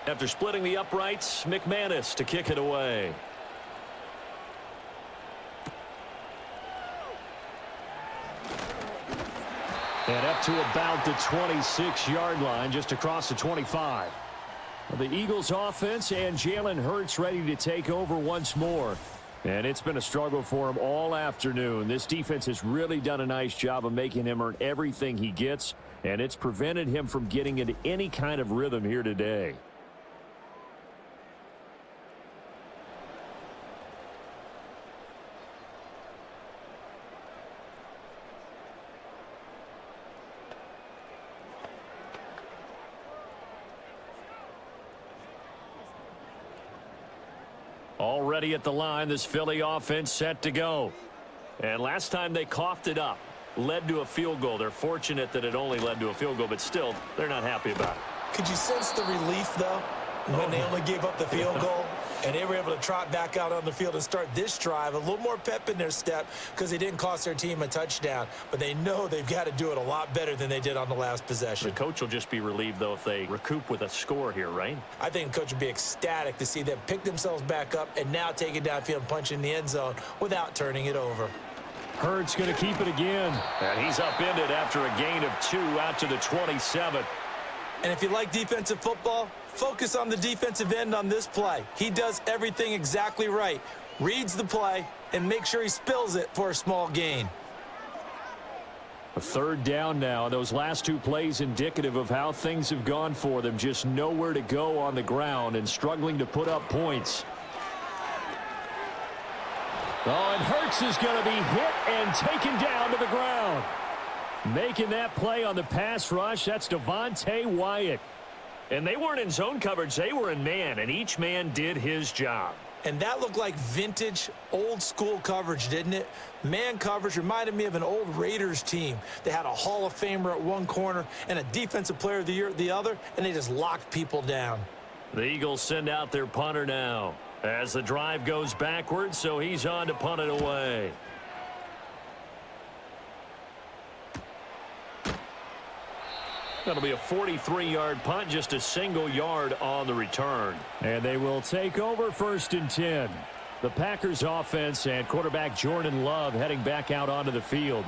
[SPEAKER 2] After splitting the uprights, McManus to kick it away. And up to about the 26-yard line, just across the 25. The Eagles offense and Jalen Hurts ready to take over once more. And it's been a struggle for him all afternoon. This defense has really done a nice job of making him earn everything he gets, and it's prevented him from getting into any kind of rhythm here today.
[SPEAKER 4] Already at the line, this Philly offense set to go. And last time they coughed it up, led to a field goal. They're fortunate that it only led to a field goal, but still, they're not happy about it.
[SPEAKER 3] Could you sense the relief, though, when they only gave up the field goal? And they were able to trot back out on the field and start this drive. A little more pep in their step because they didn't cost their team a touchdown. But they know they've got to do it a lot better than they did on the last possession.
[SPEAKER 4] The coach will just be relieved, though, if they recoup with a score here, right?
[SPEAKER 3] I think the coach would be ecstatic to see them pick themselves back up and now take it downfield and punch in the end zone without turning it over.
[SPEAKER 2] Hurts going to keep it again.
[SPEAKER 4] And he's upended after a gain of 2 out to the 27.
[SPEAKER 3] And if you like defensive football, focus on the defensive end on this play. He does everything exactly right. Reads the play and makes sure he spills it for a small gain.
[SPEAKER 2] A third down now. Those last 2 plays indicative of how things have gone for them. Just nowhere to go on the ground and struggling to put up points. Oh, and Hurts is going to be hit and taken down to the ground. Making that play on the pass rush, that's Devontae Wyatt.
[SPEAKER 4] And they weren't in zone coverage, they were in man, and each man did his job.
[SPEAKER 3] And that looked like vintage, old-school coverage, didn't it? Man coverage reminded me of an old Raiders team. They had a Hall of Famer at one corner and a Defensive Player of the Year at the other, and they just locked people down.
[SPEAKER 4] The Eagles send out their punter now as the drive goes backwards, so he's on to punt it away. That'll be a 43-yard punt, just a single yard on the return.
[SPEAKER 2] And they will take over 1st and 10. The Packers offense and quarterback Jordan Love heading back out onto the field.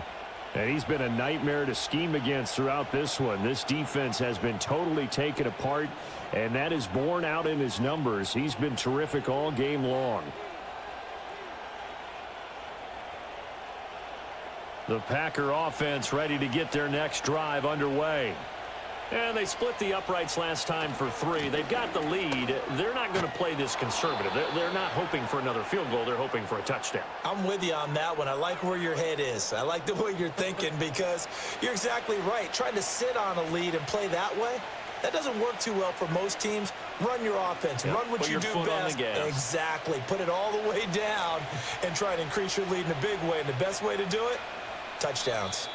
[SPEAKER 2] And he's been a nightmare to scheme against throughout this one. This defense has been totally taken apart, and that is borne out in his numbers. He's been terrific all game long. The Packer offense ready to get their next drive underway. And they split the uprights last time for 3. They've got the lead. They're not going to play this conservative. They're not hoping for another field goal. They're hoping for a touchdown.
[SPEAKER 3] I'm with you on that one. I like where your head is. I like the way you're thinking because you're exactly right. Trying to sit on a lead and play that way, that doesn't work too well for most teams. Run your offense.
[SPEAKER 4] Yep.
[SPEAKER 3] Run what
[SPEAKER 4] Put
[SPEAKER 3] you
[SPEAKER 4] your
[SPEAKER 3] do
[SPEAKER 4] foot
[SPEAKER 3] best.
[SPEAKER 4] on the gas.
[SPEAKER 3] Exactly. Put it all the way down and try to increase your lead in a big way. And the best way to do it, touchdowns.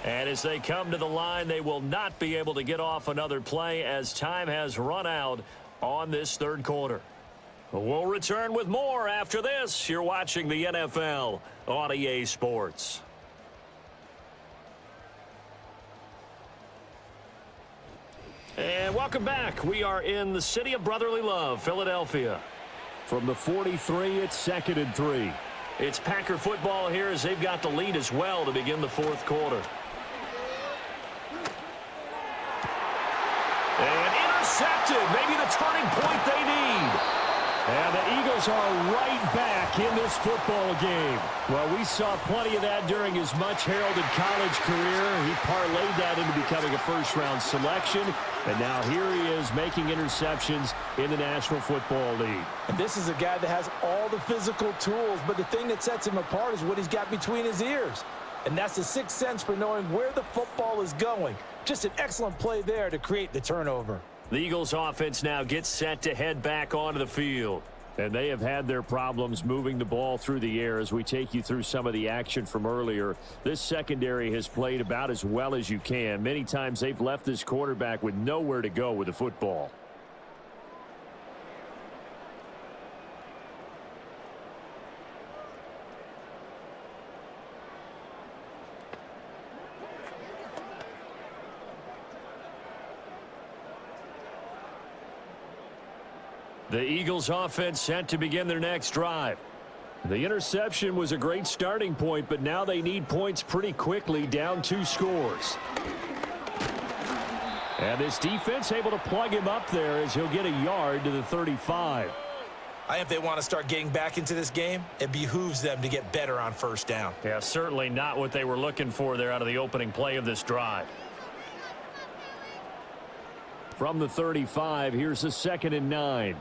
[SPEAKER 4] And as they come to the line, they will not be able to get off another play as time has run out on this 3rd quarter. We'll return with more after this. You're watching the NFL on EA Sports. And welcome back. We are in the city of brotherly love, Philadelphia.
[SPEAKER 2] From the 43, it's 2nd and 3.
[SPEAKER 4] It's Packer football here as they've got the lead as well to begin the 4th quarter. And intercepted. Maybe the turning point they need.
[SPEAKER 2] And the Eagles are right back in this football game. Well, we saw plenty of that during his much heralded college career. He parlayed that into becoming a 1st-round selection. And now here he is making interceptions in the National Football League.
[SPEAKER 3] And this is a guy that has all the physical tools, but the thing that sets him apart is what he's got between his ears. And that's the sixth sense for knowing where the football is going. Just an excellent play there to create the turnover.
[SPEAKER 4] The Eagles offense now gets set to head back onto the field.
[SPEAKER 2] And they have had their problems moving the ball through the air as we take you through some of the action from earlier. This secondary has played about as well as you can. Many times they've left this quarterback with nowhere to go with the football.
[SPEAKER 4] The Eagles offense set to begin their next drive.
[SPEAKER 2] The interception was a great starting point, but now they need points pretty quickly, down 2 scores. And this defense able to plug him up there as he'll get a yard to the 35.
[SPEAKER 3] I think if they want to start getting back into this game, it behooves them to get better on 1st down.
[SPEAKER 4] Yeah, certainly not what they were looking for there out of the opening play of this drive.
[SPEAKER 2] From the 35, here's a 2nd and 9.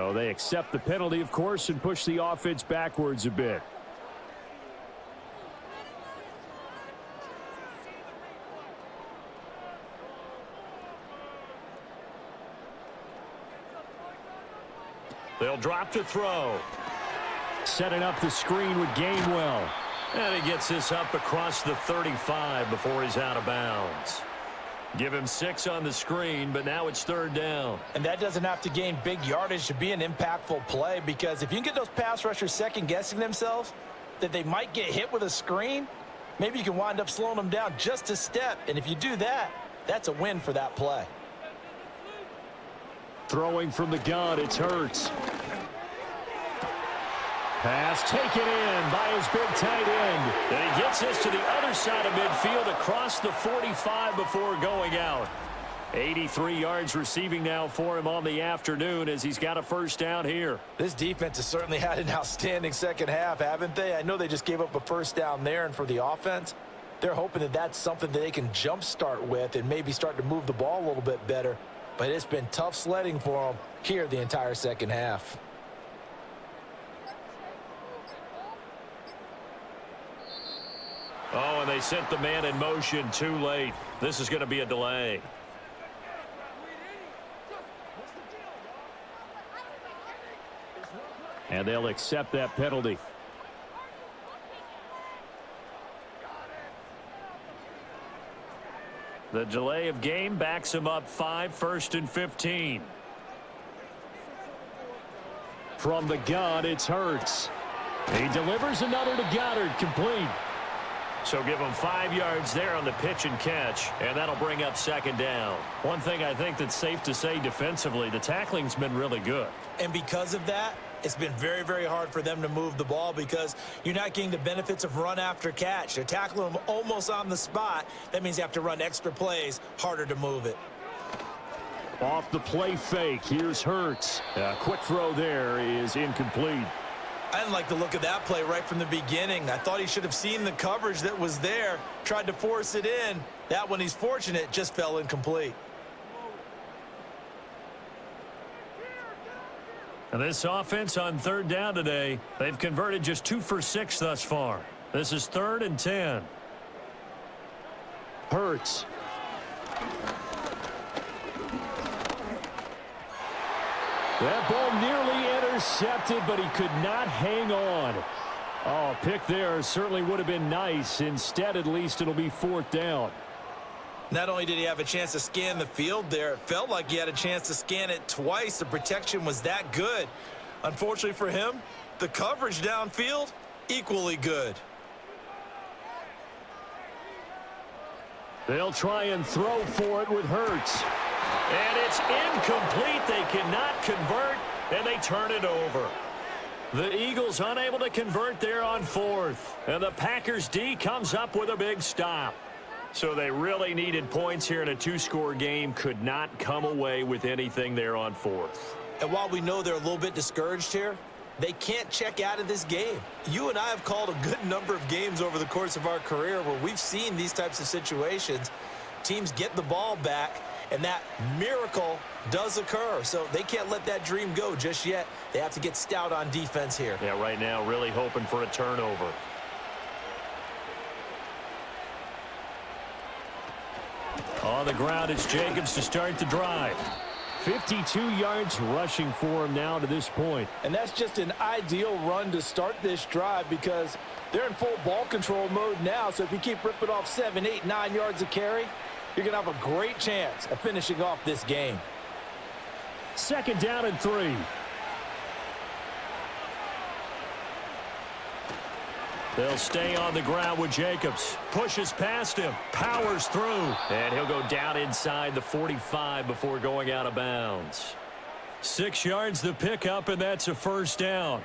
[SPEAKER 4] So they accept the penalty, of course, and push the offense backwards a bit. They'll drop to throw. Setting up the screen with Gainwell. And he gets this up across the 35 before he's out of bounds. Give him 6 on the screen, but now it's 3rd down.
[SPEAKER 3] And that doesn't have to gain big yardage to be an impactful play, because if you can get those pass rushers second-guessing themselves that they might get hit with a screen, maybe you can wind up slowing them down just a step. And if you do that, that's a win for that play.
[SPEAKER 4] Throwing from the gun, it's Hurts. Pass taken in by his big tight end. And he gets this to the other side of midfield across the 45 before going out. 83 yards receiving now for him on the afternoon as he's got a 1st down here.
[SPEAKER 3] This defense has certainly had an outstanding second half, haven't they? I know they just gave up a 1st down there, and for the offense, they're hoping that that's something that they can jumpstart with and maybe start to move the ball a little bit better. But it's been tough sledding for them here the entire second half.
[SPEAKER 4] Oh, and they sent the man in motion too late. This is going to be a delay. And they'll accept that penalty. The delay of game backs him up 5, 1st and 15. From the gun, it's Hurts. He delivers another to Goddard, complete. So give him 5 yards there on the pitch and catch, and that'll bring up 2nd down. One thing I think that's safe to say defensively, the tackling's been really good.
[SPEAKER 3] And because of that, it's been very, very hard for them to move the ball because you're not getting the benefits of run after catch. They're tackling them almost on the spot. That means you have to run extra plays, harder to move it.
[SPEAKER 4] Off the play fake, here's Hurts. A quick throw there is incomplete.
[SPEAKER 3] I didn't like the look of that play right from the beginning. I thought he should have seen the coverage that was there, tried to force it in. That one, he's fortunate, just fell incomplete.
[SPEAKER 4] And this offense on 3rd down today, they've converted just 2 for 6 thus far. This is 3rd and 10. Hurts. That ball nearly intercepted, but he could not hang on. Oh, pick there certainly would have been nice. Instead, at least it'll be 4th down.
[SPEAKER 3] Not only did he have a chance to scan the field there, it felt like he had a chance to scan it twice. The protection was that good. Unfortunately for him, the coverage downfield, equally good.
[SPEAKER 4] They'll try and throw for it with Hurts. And it's incomplete. They cannot convert, and they turn it over. The Eagles unable to convert there on 4th. And the Packers D comes up with a big stop. So they really needed points here in a 2-score game. Could not come away with anything there on 4th.
[SPEAKER 3] And while we know they're a little bit discouraged here, they can't check out of this game. You and I have called a good number of games over the course of our career where we've seen these types of situations. Teams get the ball back, and that miracle does occur. So they can't let that dream go just yet. They have to get stout on defense here.
[SPEAKER 4] Yeah, right now really hoping for a turnover. On the ground, it's Jacobs to start the drive. 52 yards rushing for him now to this point.
[SPEAKER 3] And that's just an ideal run to start this drive because they're in full ball control mode now. So if you keep ripping off 7, 8, 9 yards of carry, you're going to have a great chance of finishing off this game.
[SPEAKER 4] 2nd down and 3. They'll stay on the ground with Jacobs. Pushes past him. Powers through. And he'll go down inside the 45 before going out of bounds. 6 yards the pickup, and that's a 1st down.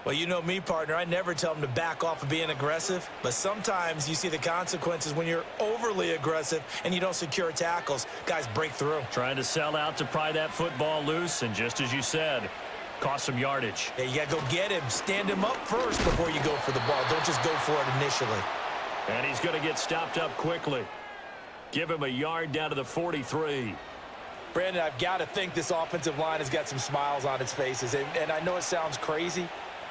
[SPEAKER 3] Well, you know me, partner. I never tell them to back off of being aggressive. But sometimes you see the consequences when you're overly aggressive and you don't secure tackles. Guys break through.
[SPEAKER 4] Trying to sell out to pry that football loose, and just as you said, cost some yardage.
[SPEAKER 3] Yeah, you got to go get him. Stand him up first before you go for the ball. Don't just go for it initially.
[SPEAKER 4] And he's going to get stopped up quickly. Give him a yard down to the 43.
[SPEAKER 3] Brandon, I've got to think this offensive line has got some smiles on its faces. And I know it sounds crazy,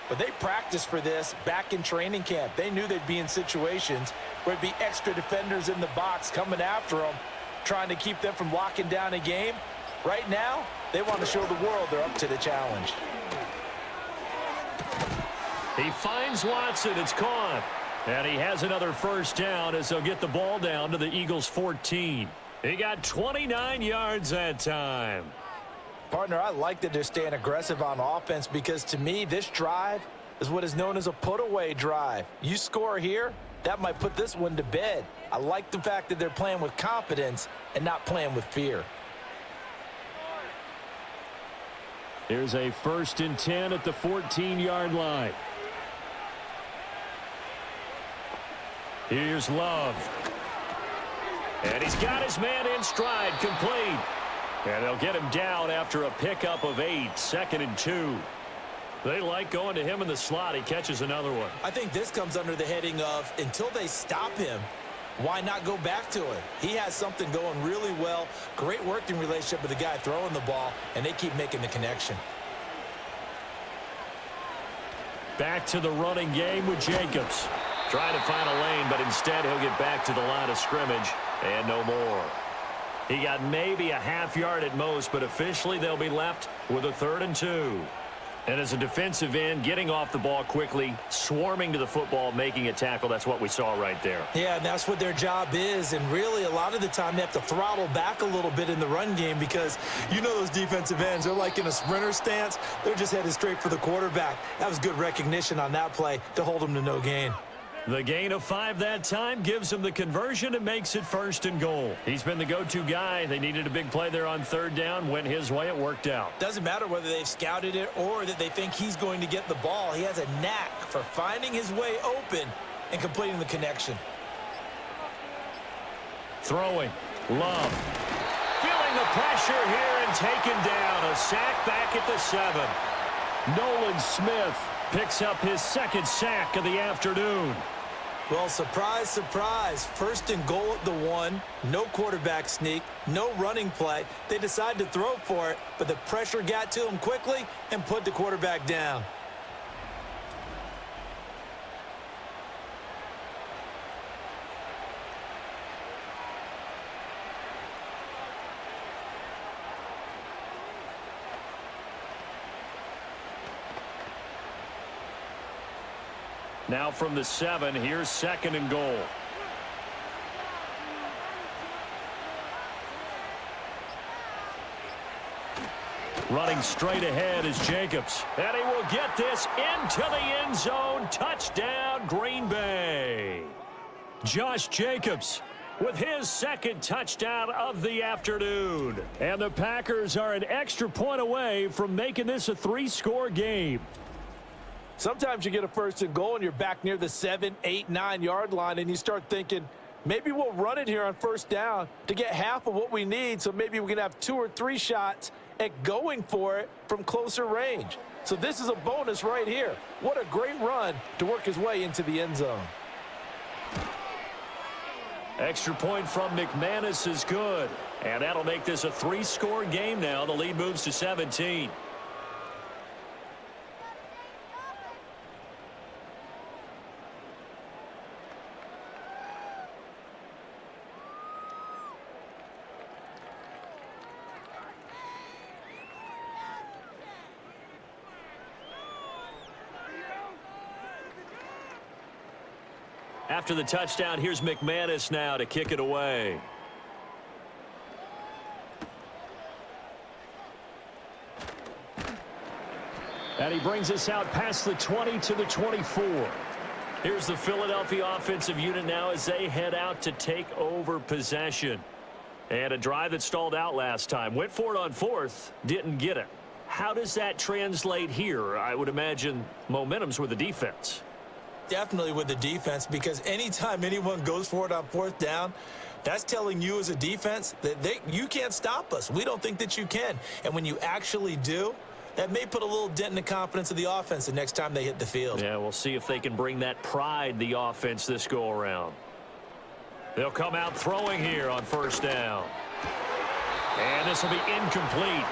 [SPEAKER 3] but they practiced for this back in training camp. They knew they'd be in situations where it'd be extra defenders in the box coming after them, trying to keep them from locking down a game. Right now, they want to show the world they're up to the challenge.
[SPEAKER 2] He finds Watson. It's caught. And he has another first down as they'll get the ball down to the Eagles' 14. He got 29 yards that time.
[SPEAKER 3] Partner, I like that they're staying aggressive on offense because, to me, this drive is what is known as a put-away drive. You score here, that might put this one to bed. I like the fact that they're playing with confidence and not playing with fear.
[SPEAKER 2] Here's a 1st and 10 at the 14-yard line. Here's Love. And he's got his man in stride, complete. And they'll get him down after a pickup of 8, 2nd and 2. They like going to him in the slot. He catches another one.
[SPEAKER 3] I think this comes under the heading of, until they stop him, why not go back to it? He has something going really well. Great working relationship with the guy throwing the ball, and they keep making the connection.
[SPEAKER 2] Back to the running game with Jacobs. Trying to find a lane, but instead he'll get back to the line of scrimmage and no more. He got maybe a half yard at most, but officially they'll be left with a 3rd and 2. And as a defensive end, getting off the ball quickly, swarming to the football, making a tackle, that's what we saw right there.
[SPEAKER 3] Yeah, and that's what their job is. And really, a lot of the time, they have to throttle back a little bit in the run game because you know those defensive ends, they're like in a sprinter stance. They're just headed straight for the quarterback. That was good recognition on that play to hold them to no gain.
[SPEAKER 2] The gain of 5 that time gives him the conversion and makes it 1st and goal. He's been the go-to guy. They needed a big play there on 3rd down. Went his way. It worked out.
[SPEAKER 3] Doesn't matter whether they've scouted it or that they think he's going to get the ball. He has a knack for finding his way open and completing the connection.
[SPEAKER 2] Throwing. Love. Feeling the pressure here and taken down. A sack back at the 7. Nolan Smith picks up his 2nd sack of the afternoon.
[SPEAKER 3] Well, surprise, surprise. 1st and goal at the 1. No quarterback sneak. No running play. They decided to throw for it, but the pressure got to him quickly and put the quarterback down.
[SPEAKER 2] Now from the 7, here's 2nd and goal. Running straight ahead is Jacobs. And he will get this into the end zone. Touchdown, Green Bay. Josh Jacobs with his 2nd touchdown of the afternoon. And the Packers are an extra point away from making this a 3-score game.
[SPEAKER 3] Sometimes you get a 1st and goal and you're back near the 7, 8, 9-yard line and you start thinking, maybe we'll run it here on 1st down to get half of what we need, so maybe we can have 2 or 3 shots at going for it from closer range. So this is a bonus right here. What a great run to work his way into the end zone.
[SPEAKER 2] Extra point from McManus is good. And that'll make this a 3-score game now. The lead moves to 17. After the touchdown, here's McManus now to kick it away. And he brings us out past the 20 to the 24. Here's the Philadelphia offensive unit now as they head out to take over possession. And a drive that stalled out last time. Went for it on 4th, didn't get it. How does that translate here? I would imagine momentum's with the defense.
[SPEAKER 3] Definitely with the defense, because anytime anyone goes for it on 4th down, that's telling you as a defense that you can't stop us. We don't think that you can. And when you actually do, that may put a little dent in the confidence of the offense the next time they hit the field.
[SPEAKER 2] Yeah, we'll see if they can bring that pride, the offense, this go-around. They'll come out throwing here on 1st down. And this will be incomplete.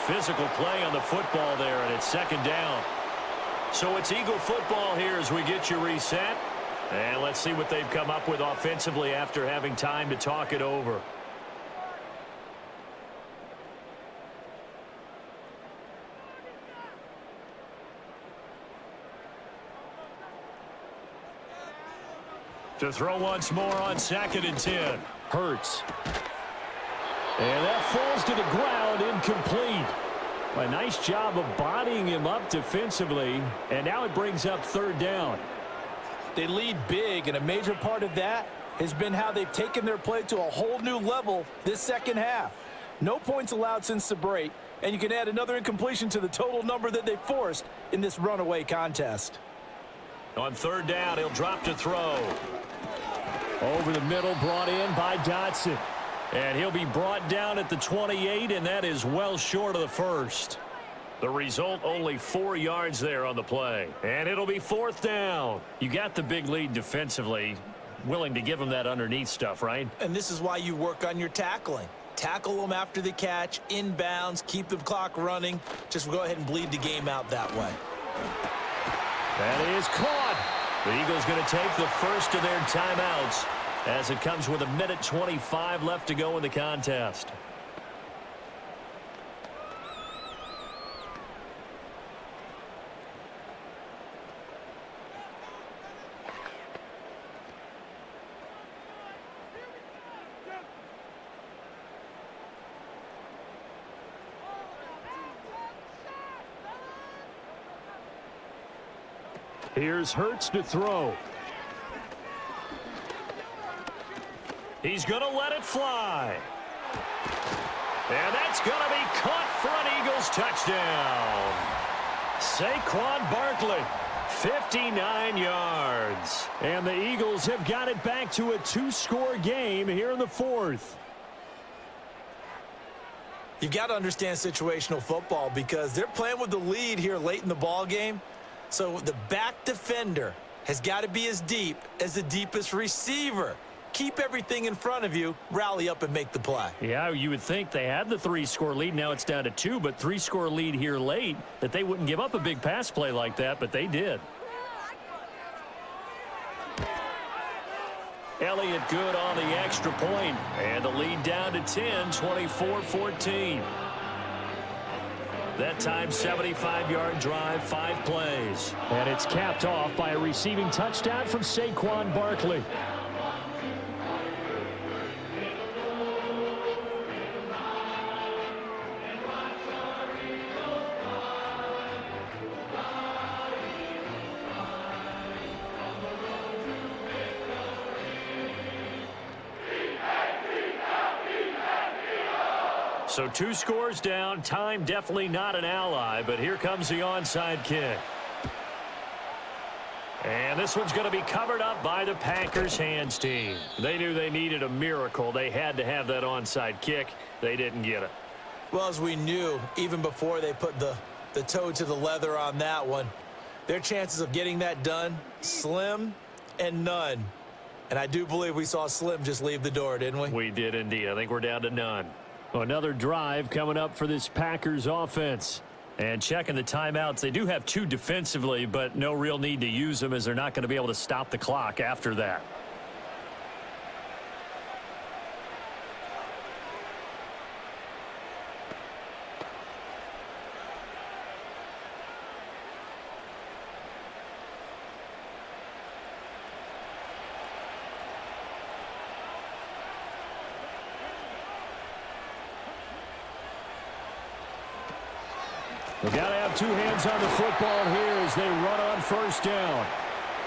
[SPEAKER 2] Physical play on the football there, and it's second down. So it's Eagle football here as we get you reset. And let's see what they've come up with offensively after having time to talk it over. To throw once more on 2nd and 10. Hurts. And that falls to the ground, incomplete. A nice job of bodying him up defensively, and now it brings up 3rd down.
[SPEAKER 3] They lead big, and a major part of that has been how they've taken their play to a whole new level this second half. No points allowed since the break, and you can add another incompletion to the total number that they forced in this runaway contest.
[SPEAKER 2] On 3rd down, he'll drop to throw.
[SPEAKER 4] Over the middle, brought in by Dotson.
[SPEAKER 2] And he'll be brought down at the 28, and that is well short of the first. The result, only 4 yards there on the play. And it'll be 4th down. You got the big lead defensively. Willing to give them that underneath stuff, right?
[SPEAKER 3] And this is why you work on your tackling. Tackle them after the catch, inbounds, keep the clock running. Just go ahead and bleed the game out that way.
[SPEAKER 2] That is caught. The Eagles going to take the first of their timeouts as it comes with 1:25 left to go in the contest.
[SPEAKER 4] Here's Hurts to throw.
[SPEAKER 2] He's going to let it fly. And that's going to be caught for an Eagles touchdown. Saquon Barkley, 59 yards.
[SPEAKER 4] And the Eagles have got it back to a 2-score game here in the 4th.
[SPEAKER 3] You've got to understand situational football because they're playing with the lead here late in the ball game. So the back defender has got to be as deep as the deepest receiver. Keep everything in front of you, rally up and make the play.
[SPEAKER 2] Yeah, you would think they had the 3-score lead. Now it's down to 2, but 3-score lead here late, that they wouldn't give up a big pass play like that, but they did. Elliott good on the extra point, and the lead down to 10, 24-14. That time, 75-yard drive, 5 plays.
[SPEAKER 4] And it's capped off by a receiving touchdown from Saquon Barkley.
[SPEAKER 2] So 2 scores down, time definitely not an ally, but here comes the onside kick. And this one's going to be covered up by the Packers hands team. They knew they needed a miracle. They had to have that onside kick. They didn't get it.
[SPEAKER 3] Well, as we knew, even before they put the toe to the leather on that one, their chances of getting that done, slim and none. And I do believe we saw Slim just leave the door, didn't we?
[SPEAKER 2] We did indeed. I think we're down to none.
[SPEAKER 4] Another drive coming up for this Packers offense.
[SPEAKER 2] And checking the timeouts, they do have 2 defensively, but no real need to use them as they're not going to be able to stop the clock after that.
[SPEAKER 4] They've got to have 2 hands on the football here as they run on 1st down.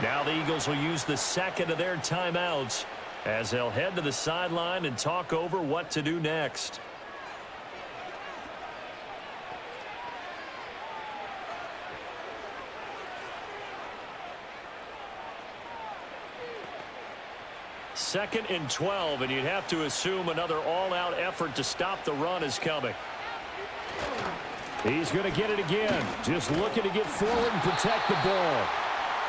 [SPEAKER 2] Now the Eagles will use the 2nd of their timeouts as they'll head to the sideline and talk over what to do next. Second and 12, and you'd have to assume another all-out effort to stop the run is coming.
[SPEAKER 4] He's going to get it again. Just looking to get forward and protect the ball.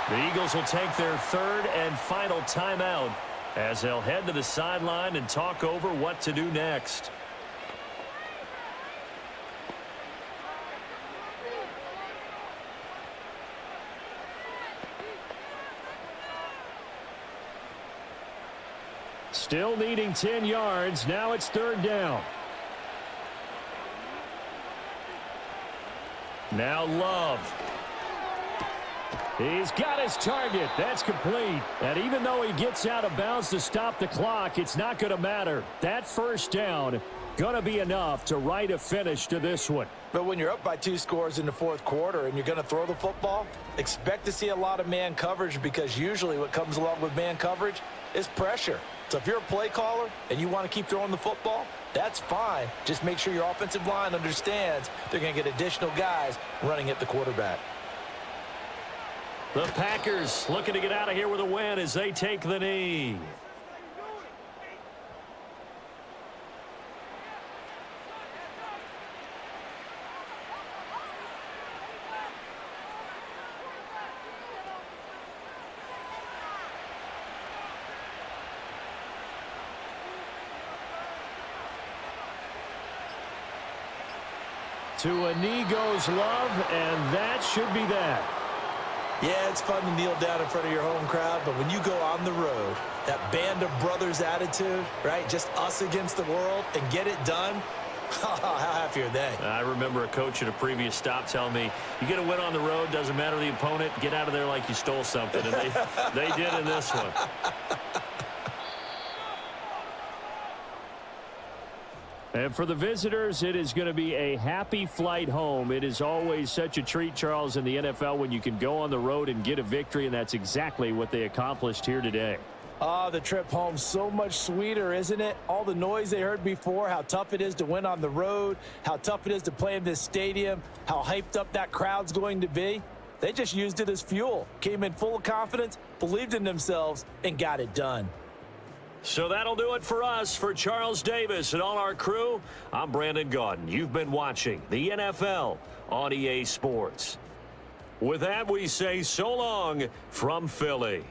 [SPEAKER 2] The Eagles will take their 3rd and final timeout as they'll head to the sideline and talk over what to do next. Still needing 10 yards. Now it's 3rd down. Now Love. He's got his target. That's complete. And even though he gets out of bounds to stop the clock, it's not going to matter. That 1st down going to be enough to write a finish to this one.
[SPEAKER 3] But when you're up by 2 scores in the 4th quarter and you're going to throw the football, expect to see a lot of man coverage, because usually what comes along with man coverage is pressure. So if you're a play caller and you want to keep throwing the football, that's fine. Just make sure your offensive line understands they're going to get additional guys running at the quarterback.
[SPEAKER 2] The Packers looking to get out of here with a win as they take the knee. To a knee goes Love, and that should be that.
[SPEAKER 3] Yeah, it's fun to kneel down in front of your home crowd, but when you go on the road, that band of brothers attitude, right? Just us against the world, and get it done. How happy are they?
[SPEAKER 2] I remember a coach at a previous stop telling me, you get a win on the road, doesn't matter the opponent, get out of there like you stole something. And they did in this one. And for the visitors, it is going to be a happy flight home. It is always such a treat, Charles, in the NFL when you can go on the road and get a victory, and that's exactly what they accomplished here today.
[SPEAKER 3] The trip home, so much sweeter, isn't it? All the noise they heard before, how tough it is to win on the road, how tough it is to play in this stadium, how hyped up that crowd's going to be. They just used it as fuel, came in full of confidence, believed in themselves, and got it done.
[SPEAKER 2] So that'll do it for us. For Charles Davis and all our crew, I'm Brandon Gaudin. You've been watching the NFL on EA Sports. With that, we say so long from Philly.